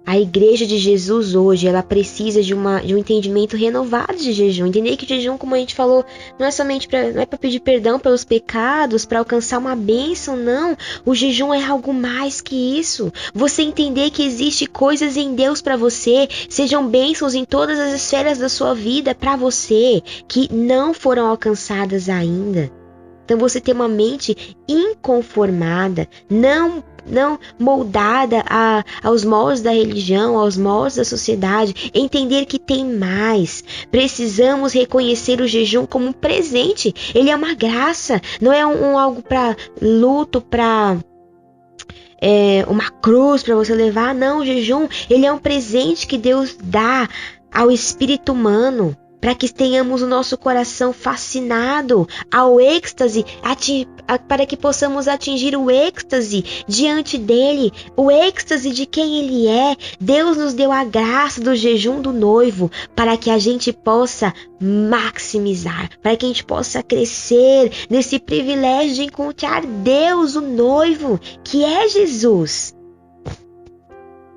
A igreja de Jesus hoje, ela precisa de um entendimento renovado de jejum. Entender que o jejum, como a gente falou, não é somente para pedir perdão pelos pecados, para alcançar uma bênção, não. O jejum é algo mais que isso. Você entender que existe coisas em Deus para você, sejam bênçãos em todas as esferas da sua vida para você, que não foram alcançadas ainda. Então você ter uma mente inconformada, não moldada aos moldes da religião, aos moldes da sociedade, entender que tem mais. Precisamos reconhecer o jejum como um presente. Ele é uma graça, não é algo para luto, para uma cruz para você levar. Não, o jejum, ele é um presente que Deus dá ao espírito humano, para que tenhamos o nosso coração fascinado ao êxtase, para que possamos atingir o êxtase diante dele, o êxtase de quem ele é. Deus nos deu a graça do jejum do noivo para que a gente possa maximizar, para que a gente possa crescer nesse privilégio de encontrar Deus, o noivo, que é Jesus.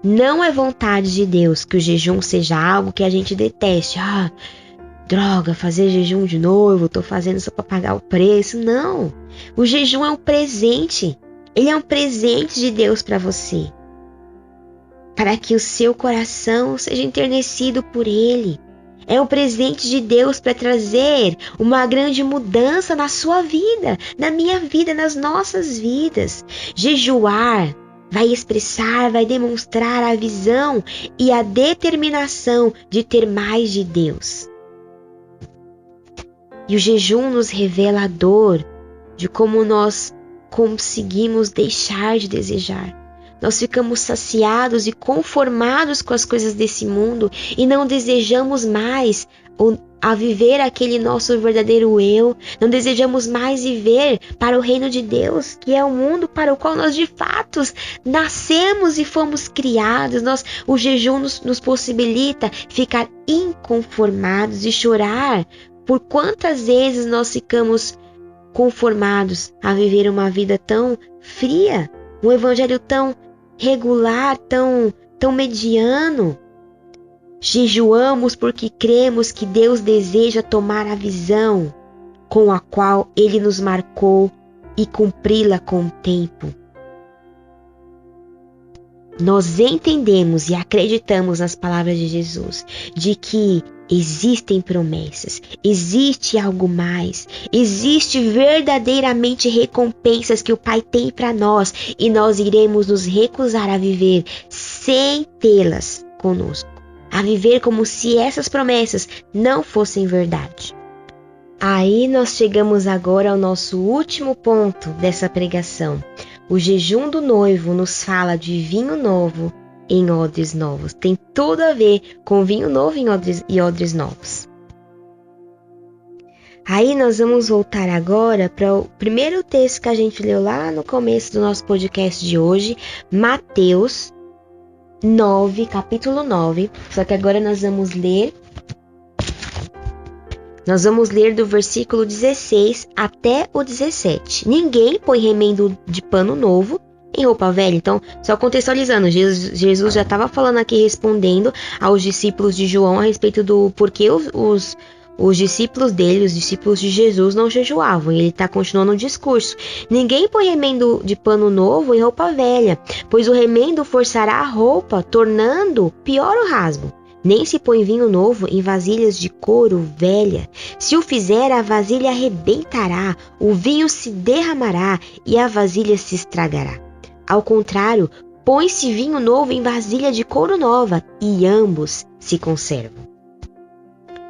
Não é vontade de Deus que o jejum seja algo que a gente deteste. Droga, fazer jejum de novo, tô fazendo só para pagar o preço. Não, o jejum é um presente. Ele é um presente de Deus para você, para que o seu coração seja enternecido por Ele. É um presente de Deus para trazer uma grande mudança na sua vida, na minha vida, nas nossas vidas. Jejuar vai expressar, vai demonstrar a visão e a determinação de ter mais de Deus. E o jejum nos revela a dor de como nós conseguimos deixar de desejar. Nós ficamos saciados e conformados com as coisas desse mundo e não desejamos mais a viver aquele nosso verdadeiro eu. Não desejamos mais viver para o reino de Deus, que é o mundo para o qual nós de fato nascemos e fomos criados. O jejum nos possibilita ficar inconformados e chorar por quantas vezes nós ficamos conformados a viver uma vida tão fria, um evangelho tão regular, tão mediano. Jejuamos porque cremos que Deus deseja tomar a visão com a qual Ele nos marcou e cumpri-la com o tempo. Nós entendemos e acreditamos nas palavras de Jesus, de que existem promessas, existe algo mais, existe verdadeiramente recompensas que o Pai tem para nós e nós iremos nos recusar a viver sem tê-las conosco, a viver como se essas promessas não fossem verdade. Aí nós chegamos agora ao nosso último ponto dessa pregação. O jejum do noivo nos fala de vinho novo em odres novos. Tem tudo a ver com vinho novo e odres novos. Aí nós vamos voltar agora para o primeiro texto que a gente leu lá no começo do nosso podcast de hoje, Mateus 9, capítulo 9. Só que agora nós vamos ler do versículo 16 até o 17. Ninguém põe remendo de pano novo em roupa velha. Então, só contextualizando, Jesus já estava falando aqui, respondendo aos discípulos de João a respeito do porquê os discípulos dele, os discípulos de Jesus, não jejuavam. E ele está continuando o discurso. Ninguém põe remendo de pano novo em roupa velha, pois o remendo forçará a roupa, tornando pior o rasgo. Nem se põe vinho novo em vasilhas de couro velha. Se o fizer, a vasilha arrebentará, o vinho se derramará e a vasilha se estragará. Ao contrário, põe-se vinho novo em vasilha de couro nova e ambos se conservam.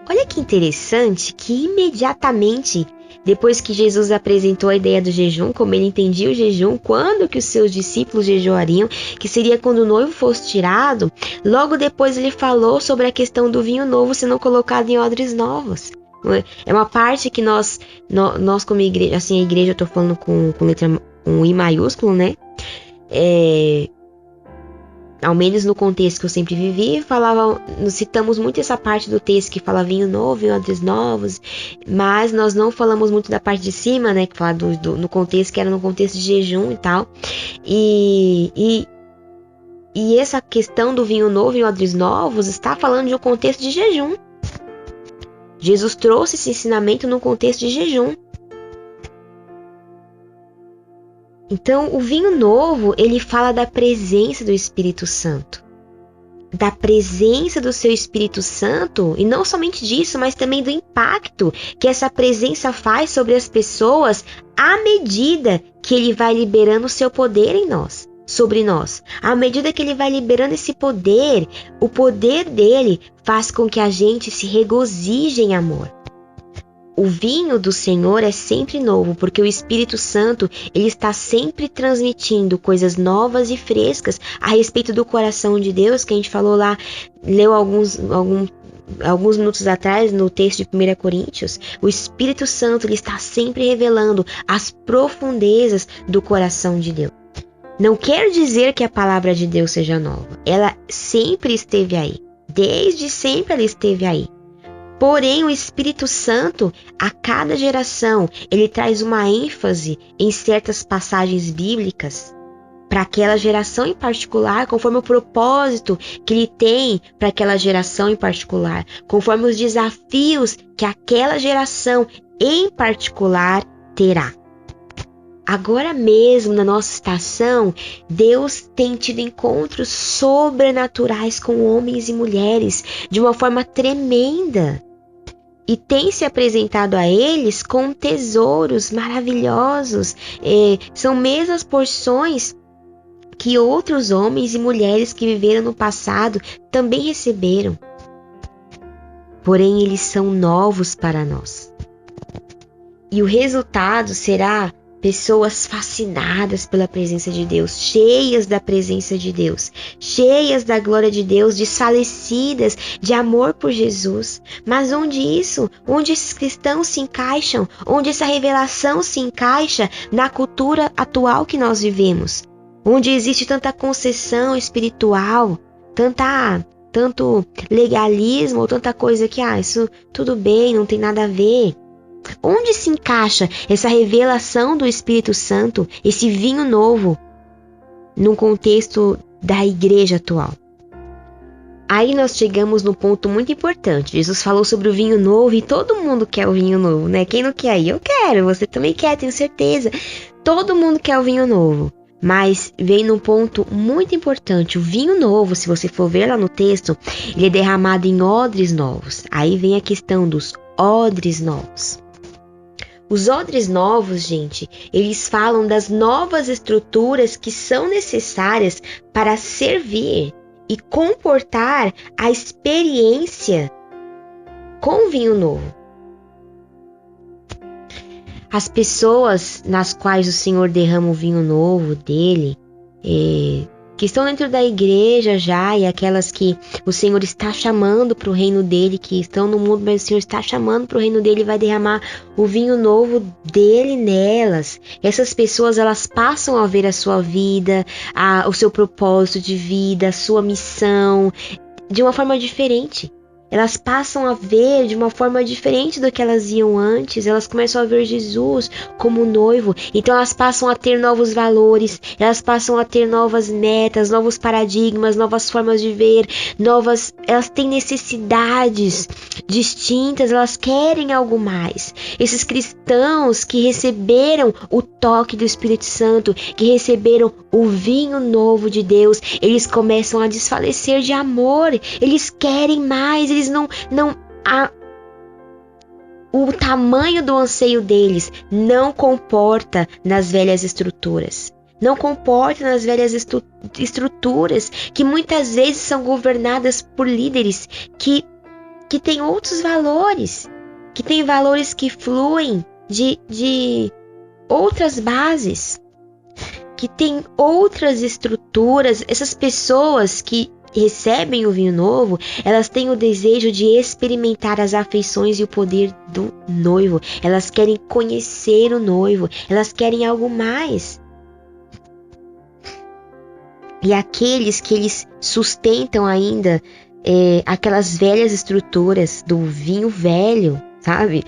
Olha que interessante que imediatamente, depois que Jesus apresentou a ideia do jejum, como ele entendia o jejum, quando que os seus discípulos jejuariam, que seria quando o noivo fosse tirado, logo depois ele falou sobre a questão do vinho novo sendo colocado em odres novos. É uma parte que nós como igreja, assim, a igreja, eu tô falando com letra com I maiúsculo, né? Ao menos no contexto que eu sempre vivi, citamos muito essa parte do texto que fala vinho novo, em odres novos, mas nós não falamos muito da parte de cima, né, que fala no contexto, que era no contexto de jejum e tal, e essa questão do vinho novo em odres novos está falando de um contexto de jejum. Jesus trouxe esse ensinamento no contexto de jejum. Então, o vinho novo, ele fala da presença do Espírito Santo. Da presença do seu Espírito Santo, e não somente disso, mas também do impacto que essa presença faz sobre as pessoas à medida que ele vai liberando o seu poder em nós, sobre nós. À medida que ele vai liberando esse poder, o poder dele faz com que a gente se regozije em amor. O vinho do Senhor é sempre novo, porque o Espírito Santo, ele está sempre transmitindo coisas novas e frescas a respeito do coração de Deus, que a gente falou lá, leu alguns minutos atrás no texto de 1 Coríntios. O Espírito Santo, ele está sempre revelando as profundezas do coração de Deus. Não quer dizer que a palavra de Deus seja nova. Ela sempre esteve aí. Desde sempre ela esteve aí. Porém, o Espírito Santo, a cada geração, ele traz uma ênfase em certas passagens bíblicas para aquela geração em particular, conforme o propósito que ele tem para aquela geração em particular, conforme os desafios que aquela geração em particular terá. Agora mesmo, na nossa estação, Deus tem tido encontros sobrenaturais com homens e mulheres de uma forma tremenda. E tem se apresentado a eles com tesouros maravilhosos. São mesmas porções que outros homens e mulheres que viveram no passado também receberam. Porém, eles são novos para nós. E o resultado será pessoas fascinadas pela presença de Deus, cheias da presença de Deus, cheias da glória de Deus, desfalecidas de amor por Jesus. Mas onde esses cristãos se encaixam? Onde essa revelação se encaixa na cultura atual que nós vivemos? Onde existe tanta concessão espiritual, tanto legalismo, ou tanta coisa que, isso tudo bem, não tem nada a ver. Onde se encaixa essa revelação do Espírito Santo, esse vinho novo, no contexto da igreja atual? Aí nós chegamos no ponto muito importante. Jesus falou sobre o vinho novo e todo mundo quer o vinho novo, né? Quem não quer aí? Eu quero, você também quer, tenho certeza. Todo mundo quer o vinho novo. Mas vem num ponto muito importante. O vinho novo, se você for ver lá no texto, ele é derramado em odres novos. Aí vem a questão dos odres novos. Os odres novos, gente, eles falam das novas estruturas que são necessárias para servir e comportar a experiência com o vinho novo. As pessoas nas quais o Senhor derrama o vinho novo dele, que estão dentro da igreja já, e aquelas que o Senhor está chamando para o reino dele, que estão no mundo, mas o Senhor está chamando para o reino dele e vai derramar o vinho novo dele nelas. Essas pessoas, elas passam a ver a sua vida, o seu propósito de vida, a sua missão, de uma forma diferente. Elas passam a ver de uma forma diferente do que elas iam antes. Elas começam a ver Jesus como noivo. Então elas passam a ter novos valores. Elas passam a ter novas metas, novos paradigmas, novas formas de ver. Elas têm necessidades distintas. Elas querem algo mais. Esses cristãos que receberam o toque do Espírito Santo, que receberam o vinho novo de Deus, eles começam a desfalecer de amor. Eles querem mais. O tamanho do anseio deles não comporta nas velhas estruturas. Não comporta nas velhas estruturas que muitas vezes são governadas por líderes que têm outros valores, que têm valores que fluem de outras bases, que têm outras estruturas. Essas pessoas que recebem o vinho novo, elas têm o desejo de experimentar as afeições e o poder do noivo. Elas querem conhecer o noivo, elas querem algo mais. E aqueles que eles sustentam ainda aquelas velhas estruturas do vinho velho, sabe?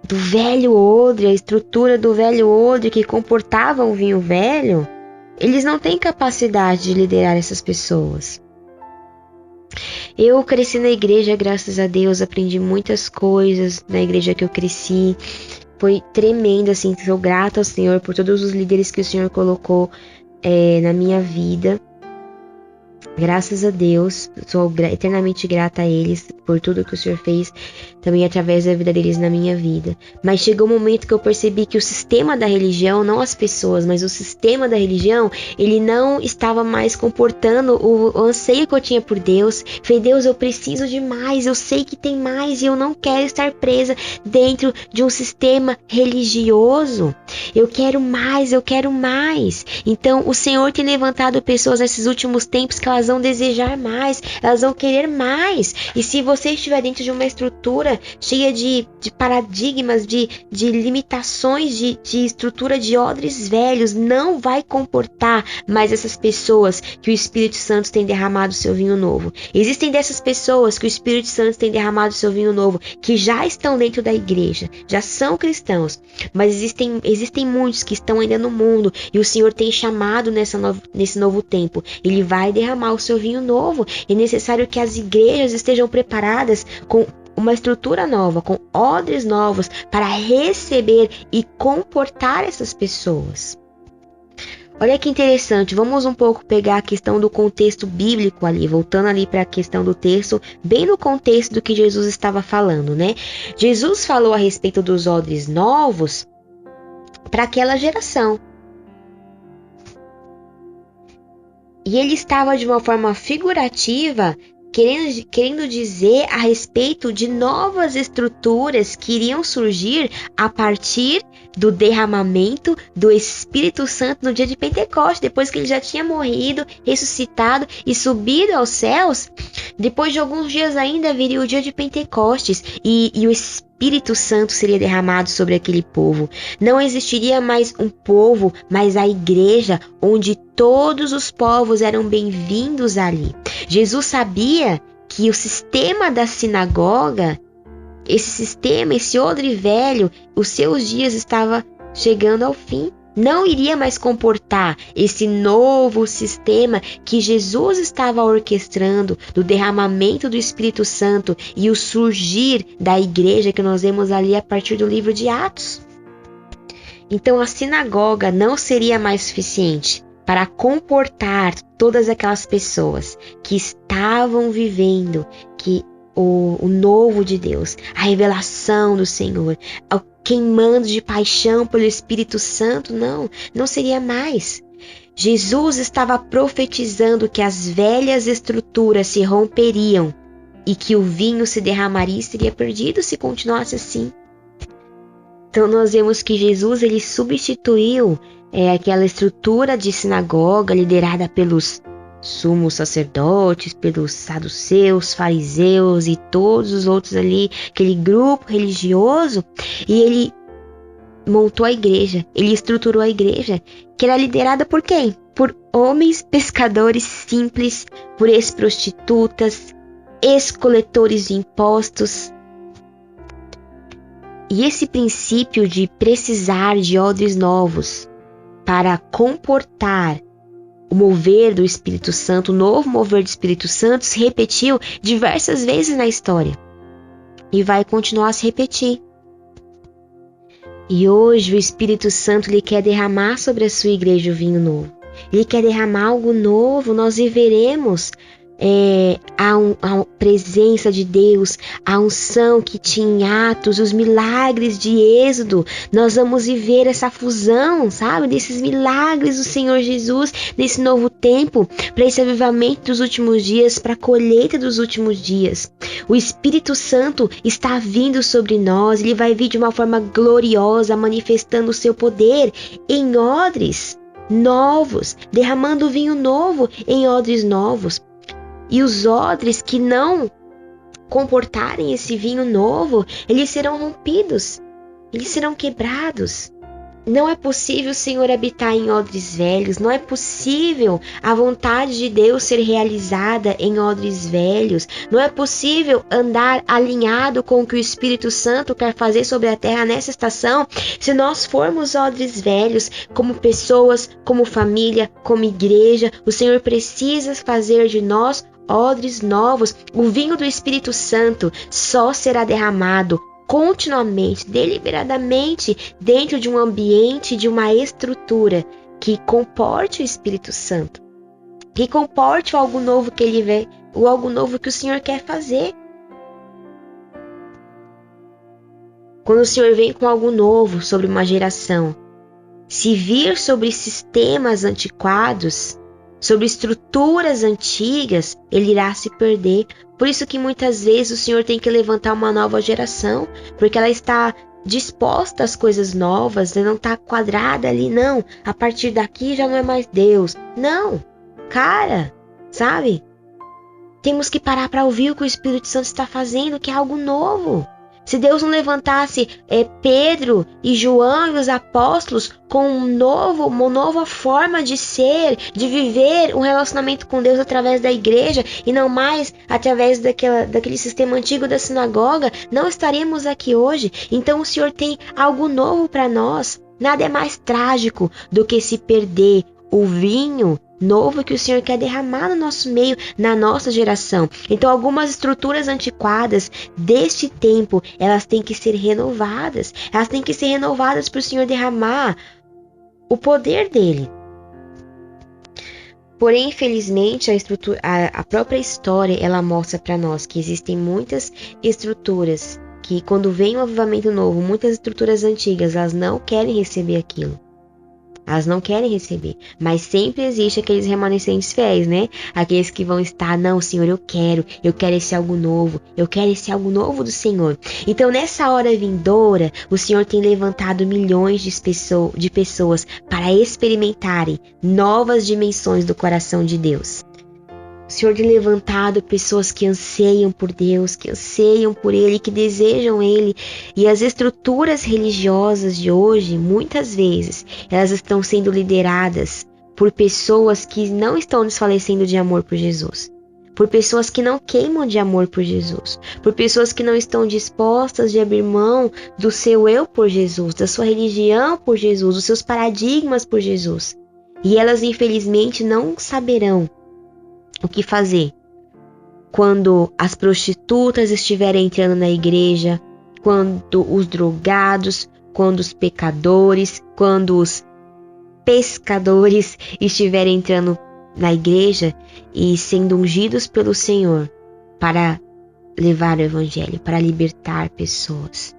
Do velho odre, a estrutura do velho odre que comportava o vinho velho, eles não têm capacidade de liderar essas pessoas. Eu cresci na igreja, graças a Deus, aprendi muitas coisas na igreja que eu cresci. Foi tremendo, assim, sou grata ao Senhor por todos os líderes que o Senhor colocou na minha vida. Graças a Deus, sou eternamente grata a eles por tudo que o Senhor fez também através da vida deles na minha vida. Mas chegou um momento que eu percebi que o sistema da religião, não as pessoas, mas o sistema da religião, ele não estava mais comportando o anseio que eu tinha por Deus. Falei, Deus, eu preciso de mais, eu sei que tem mais e eu não quero estar presa dentro de um sistema religioso. Eu quero mais, eu quero mais. Então, o Senhor tem levantado pessoas nesses últimos tempos que elas vão desejar mais, elas vão querer mais. E se você estiver dentro de uma estrutura cheia de paradigmas, de limitações, de estrutura de odres velhos, não vai comportar mais essas pessoas que o Espírito Santo tem derramado o seu vinho novo. Existem dessas pessoas que o Espírito Santo tem derramado o seu vinho novo, que já estão dentro da igreja, já são cristãos, mas existem existem muitos que estão ainda no mundo e o Senhor tem chamado nesse novo tempo. Ele vai derramar o seu vinho novo. É necessário que as igrejas estejam preparadas com uma estrutura nova, com odres novos para receber e comportar essas pessoas. Olha que interessante, vamos um pouco pegar a questão do contexto bíblico ali, voltando ali para a questão do texto, bem no contexto do que Jesus estava falando, né? Jesus falou a respeito dos odres novos para aquela geração. E ele estava de uma forma figurativa querendo dizer a respeito de novas estruturas que iriam surgir a partir do derramamento do Espírito Santo no dia de Pentecostes, depois que ele já tinha morrido, ressuscitado e subido aos céus. Depois de alguns dias ainda viria o dia de Pentecostes e o Espírito Santo seria derramado sobre aquele povo. Não existiria mais um povo, mas a igreja, onde todos os povos eram bem-vindos ali. Jesus sabia que o sistema da sinagoga, esse odre velho, os seus dias estava chegando ao fim. Não iria mais comportar esse novo sistema que Jesus estava orquestrando, do derramamento do Espírito Santo e o surgir da igreja que nós vemos ali a partir do livro de Atos. Então a sinagoga não seria mais suficiente para comportar todas aquelas pessoas que estavam vivendo o novo de Deus, a revelação do Senhor, queimando de paixão pelo Espírito Santo. Não seria mais. Jesus estava profetizando que as velhas estruturas se romperiam e que o vinho se derramaria e seria perdido se continuasse assim. Então nós vemos que Jesus ele substituiu aquela estrutura de sinagoga liderada pelos sumos sacerdotes, pelos saduceus, fariseus e todos os outros ali, aquele grupo religioso, e ele montou a igreja, ele estruturou a igreja, que era liderada por quem? Por homens pescadores simples, por ex-prostitutas, ex-coletores de impostos. E esse princípio de precisar de odres novos para comportar o mover do Espírito Santo, o novo mover do Espírito Santo, se repetiu diversas vezes na história e vai continuar a se repetir. E hoje o Espírito Santo ele quer derramar sobre a sua igreja o vinho novo. Ele quer derramar algo novo. Nós viveremos a presença de Deus, a unção que tinha em Atos, os milagres de Êxodo. Nós vamos viver essa fusão, sabe? Desses milagres do Senhor Jesus, nesse novo tempo, para esse avivamento dos últimos dias, para a colheita dos últimos dias. O Espírito Santo está vindo sobre nós, ele vai vir de uma forma gloriosa, manifestando o seu poder em odres novos, derramando vinho novo em odres novos. E os odres que não comportarem esse vinho novo, eles serão rompidos, eles serão quebrados. Não é possível o Senhor habitar em odres velhos, não é possível a vontade de Deus ser realizada em odres velhos, não é possível andar alinhado com o que o Espírito Santo quer fazer sobre a terra nessa estação, se nós formos odres velhos, como pessoas, como família, como igreja. O Senhor precisa fazer de nós odres novos. O vinho do Espírito Santo só será derramado continuamente, deliberadamente, dentro de um ambiente, de uma estrutura que comporte o Espírito Santo, que comporte o algo novo que ele vê, o algo novo que o Senhor quer fazer. Quando o Senhor vem com algo novo sobre uma geração, se vir sobre sistemas antiquados, sobre estruturas antigas, ele irá se perder. Por isso que muitas vezes o Senhor tem que levantar uma nova geração, porque ela está disposta às coisas novas, não está quadrada ali, não. A partir daqui já não é mais Deus. Não, cara, sabe? Temos que parar para ouvir o que o Espírito Santo está fazendo, que é algo novo. Se Deus não levantasse Pedro e João e os apóstolos com uma nova forma de ser, de viver um relacionamento com Deus através da igreja e não mais através daquele sistema antigo da sinagoga, não estaríamos aqui hoje. Então o Senhor tem algo novo para nós. Nada é mais trágico do que se perder o vinho novo que o Senhor quer derramar no nosso meio, na nossa geração. Então, algumas estruturas antiquadas deste tempo, elas têm que ser renovadas. Elas têm que ser renovadas para o Senhor derramar o poder dele. Porém, infelizmente, a própria história, ela mostra para nós que existem muitas estruturas que, quando vem um avivamento novo, muitas estruturas antigas, elas não querem receber aquilo. Elas não querem receber, mas sempre existe aqueles remanescentes fiéis, né? Aqueles que vão estar, não, Senhor, eu quero esse algo novo, eu quero esse algo novo do Senhor. Então, nessa hora vindoura, o Senhor tem levantado milhões de pessoas para experimentarem novas dimensões do coração de Deus. O Senhor tem levantado pessoas que anseiam por Deus, que anseiam por Ele, que desejam Ele. E as estruturas religiosas de hoje, muitas vezes, elas estão sendo lideradas por pessoas que não estão desfalecendo de amor por Jesus. Por pessoas que não queimam de amor por Jesus. Por pessoas que não estão dispostas de abrir mão do seu eu por Jesus, da sua religião por Jesus, dos seus paradigmas por Jesus. E elas, infelizmente, não saberão o que fazer quando as prostitutas estiverem entrando na igreja, quando os drogados, quando os pecadores, quando os pescadores estiverem entrando na igreja e sendo ungidos pelo Senhor para levar o evangelho, para libertar pessoas,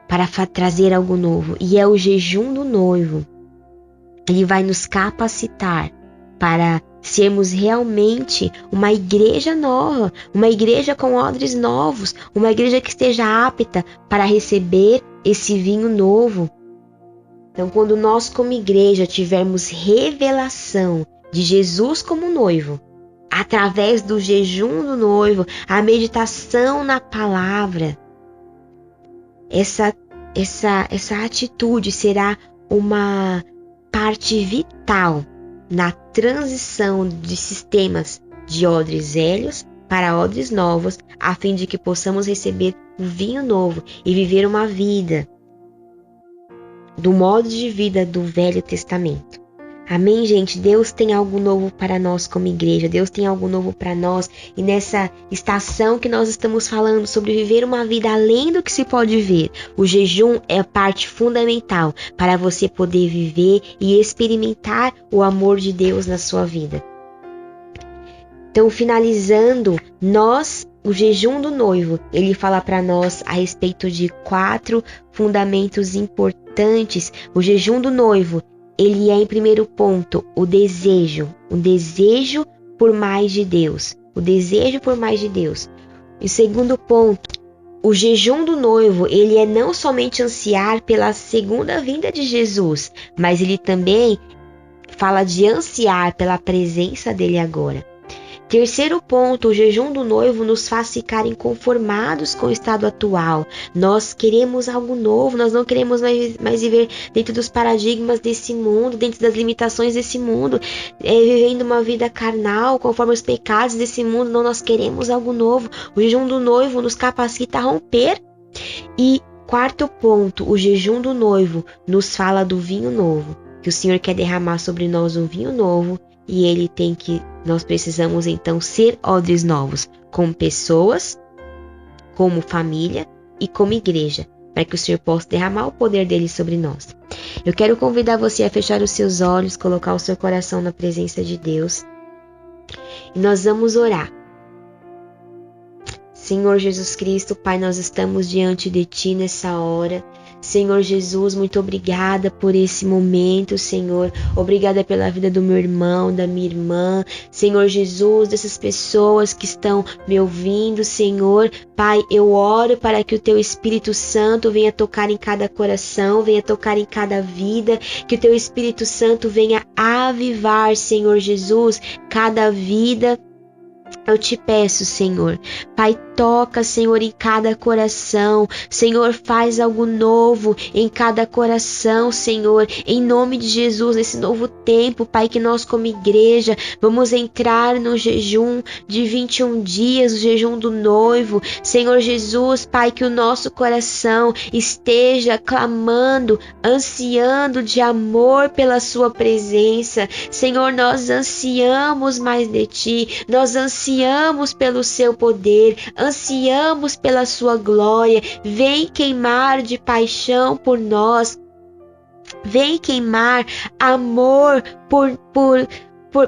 para trazer algo novo. E é o jejum do noivo. Ele vai nos capacitar para sermos realmente uma igreja nova, uma igreja com odres novos, uma igreja que esteja apta para receber esse vinho novo. Então, quando nós como igreja tivermos revelação de Jesus como noivo, através do jejum do noivo, a meditação na palavra, essa atitude será uma parte vital na transição de sistemas de odres velhos para odres novos, a fim de que possamos receber o vinho novo e viver uma vida do modo de vida do Velho Testamento. Amém, gente? Deus tem algo novo para nós como igreja. Deus tem algo novo para nós. E nessa estação que nós estamos falando sobre viver uma vida além do que se pode ver, o jejum é a parte fundamental para você poder viver e experimentar o amor de Deus na sua vida. Então, finalizando, o jejum do noivo, ele fala para nós a respeito de 4 fundamentos importantes. O jejum do noivo, ele é, em primeiro ponto, o desejo por mais de Deus. O desejo por mais de Deus. Em segundo ponto, o jejum do noivo, ele é não somente ansiar pela segunda vinda de Jesus, mas ele também fala de ansiar pela presença dele agora. Terceiro ponto, o jejum do noivo nos faz ficar inconformados com o estado atual. Nós queremos algo novo, nós não queremos mais viver dentro dos paradigmas desse mundo, dentro das limitações desse mundo, vivendo uma vida carnal, conforme os pecados desse mundo. Não, nós queremos algo novo. O jejum do noivo nos capacita a romper. E quarto ponto, o jejum do noivo nos fala do vinho novo, que o Senhor quer derramar sobre nós um vinho novo. E nós precisamos então ser odres novos, como pessoas, como família e como igreja, para que o Senhor possa derramar o poder dele sobre nós. Eu quero convidar você a fechar os seus olhos, colocar o seu coração na presença de Deus. E nós vamos orar. Senhor Jesus Cristo, Pai, nós estamos diante de Ti nessa hora. Senhor Jesus, muito obrigada por esse momento, Senhor. Obrigada pela vida do meu irmão, da minha irmã. Senhor Jesus, dessas pessoas que estão me ouvindo, Senhor. Pai, eu oro para que o Teu Espírito Santo venha tocar em cada coração, venha tocar em cada vida. Que o Teu Espírito Santo venha avivar, Senhor Jesus, cada vida Eu te peço, Senhor, Pai, toca, Senhor, em cada coração. Senhor, faz algo novo em cada coração, Senhor. Em nome de Jesus, nesse novo tempo, Pai, que nós como igreja vamos entrar no jejum de 21 dias, o jejum do noivo. Senhor Jesus, Pai, que o nosso coração esteja clamando, ansiando de amor pela sua presença. Senhor, nós ansiamos mais de Ti, nós ansiamos pelo seu poder, ansiamos pela sua glória. Vem queimar de paixão por nós, vem queimar amor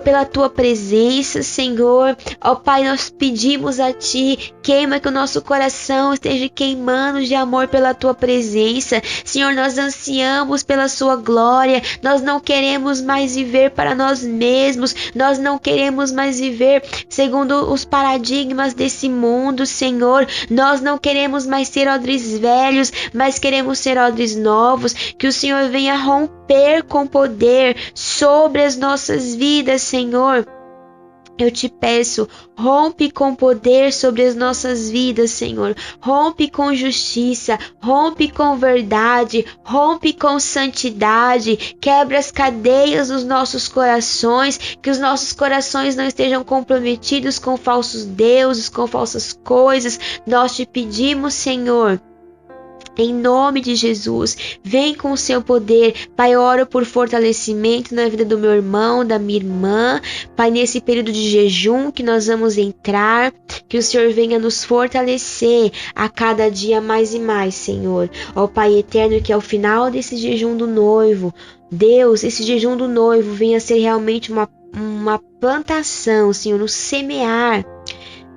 pela tua presença, Senhor. Ó Pai, nós pedimos a Ti, queima que o nosso coração esteja queimando de amor pela tua presença. Senhor, nós ansiamos pela sua glória, nós não queremos mais viver para nós mesmos, nós não queremos mais viver segundo os paradigmas desse mundo, Senhor. Nós não queremos mais ser odres velhos, mas queremos ser odres novos. Que o Senhor venha romper com poder sobre as nossas vidas, Senhor. Eu te peço, rompe com poder sobre as nossas vidas, Senhor. Rompe com justiça, rompe com verdade, rompe com santidade. Quebra as cadeias dos nossos corações, que os nossos corações não estejam comprometidos com falsos deuses, com falsas coisas. Nós te pedimos, Senhor, em nome de Jesus, vem com o seu poder. Pai, oro por fortalecimento na vida do meu irmão, da minha irmã. Pai, nesse período de jejum que nós vamos entrar, que o Senhor venha nos fortalecer a cada dia mais e mais, Senhor. Ó Pai eterno, que ao final desse jejum do noivo, Deus, esse jejum do noivo venha ser realmente uma plantação, Senhor, no semear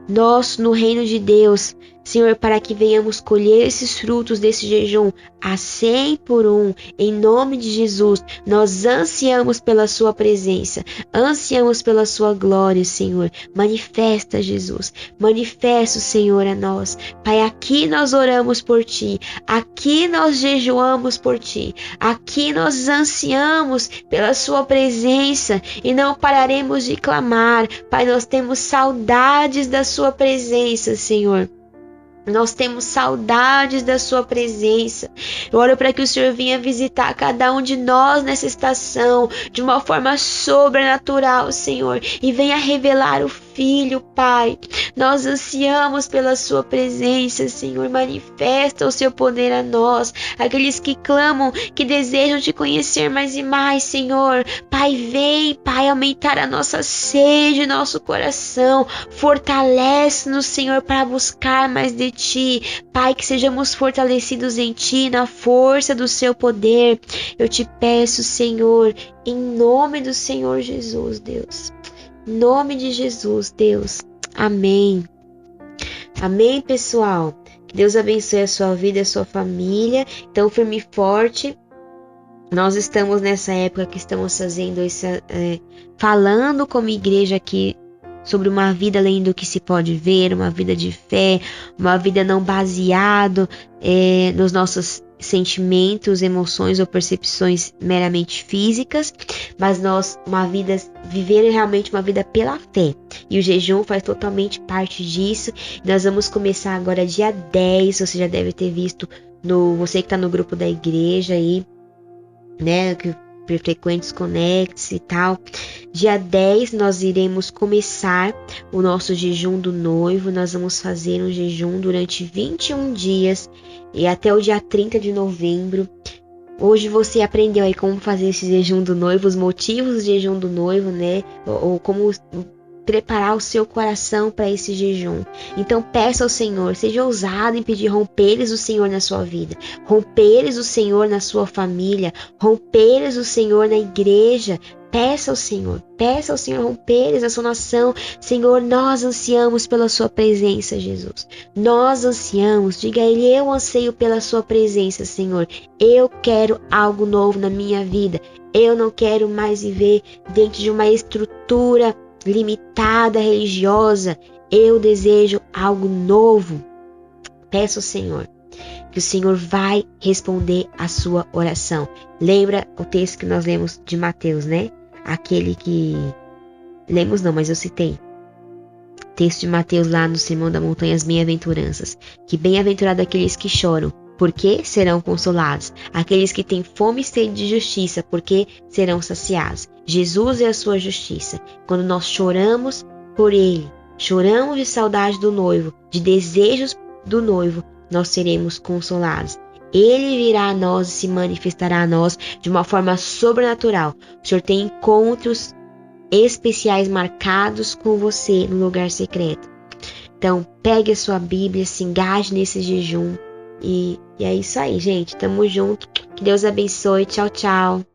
nosso no reino de Deus, Senhor, para que venhamos colher esses frutos desse jejum a 100 por 1, em nome de Jesus. Nós ansiamos pela sua presença, ansiamos pela sua glória, Senhor. Manifesta, Jesus, manifesta o Senhor a nós. Pai, aqui nós oramos por Ti, aqui nós jejuamos por Ti, aqui nós ansiamos pela sua presença e não pararemos de clamar. Pai, nós temos saudades da sua presença, Senhor. Nós temos saudades da sua presença. Eu oro para que o Senhor venha visitar cada um de nós nessa estação de uma forma sobrenatural, Senhor, e venha revelar o Filho, Pai. Nós ansiamos pela sua presença, Senhor. Manifesta o seu poder a nós, aqueles que clamam, que desejam te conhecer mais e mais, Senhor. Pai, vem, Pai, aumentar a nossa sede, nosso coração. Fortalece-nos, Senhor, para buscar mais de Ti. Pai, que sejamos fortalecidos em Ti, na força do seu poder. Eu te peço, Senhor, em nome do Senhor Jesus, Deus. Em nome de Jesus, Deus. Amém. Amém, pessoal. Que Deus abençoe a sua vida e a sua família. Então, firme e forte. Nós estamos nessa época que estamos fazendo falando como igreja aqui sobre uma vida além do que se pode ver, uma vida de fé, uma vida não baseada nos nossos sentimentos, emoções ou percepções meramente físicas, mas viver realmente uma vida pela fé. E o jejum faz totalmente parte disso. Nós vamos começar agora dia 10, você já deve ter visto, você que está no grupo da igreja aí, né, que Frequentes Conecte e tal. Dia 10 nós iremos começar o nosso jejum do noivo. Nós vamos fazer um jejum durante 21 dias e até o dia 30 de novembro. Hoje você aprendeu aí como fazer esse jejum do noivo, os motivos do jejum do noivo, né? Ou como preparar o seu coração para esse jejum. Então peça ao Senhor, seja ousado em pedir romperes do Senhor na sua vida, romperes do Senhor na sua família, romperes do Senhor na igreja. Peça ao Senhor romperes a sua nação. Senhor, nós ansiamos pela sua presença, Jesus. Nós ansiamos, diga a Ele, eu anseio pela sua presença, Senhor. Eu quero algo novo na minha vida. Eu não quero mais viver dentro de uma estrutura limitada, religiosa. Eu desejo algo novo. Peço ao Senhor, que o Senhor vai responder a sua oração. Lembra o texto que nós lemos de Mateus, né? Aquele que... Lemos não, mas eu citei. texto de Mateus lá no Sermão da Montanha, as bem-aventuranças. Que bem-aventurado aqueles que choram, porque serão consolados. Aqueles que têm fome e sede de justiça, porque serão saciados. Jesus é a sua justiça. Quando nós choramos por Ele, choramos de saudade do noivo, de desejos do noivo, nós seremos consolados. Ele virá a nós e se manifestará a nós de uma forma sobrenatural. O Senhor tem encontros especiais marcados com você no lugar secreto. Então, pegue a sua Bíblia, se engaje nesse jejum. E é isso aí, gente. Tamo junto. Que Deus abençoe. Tchau, tchau.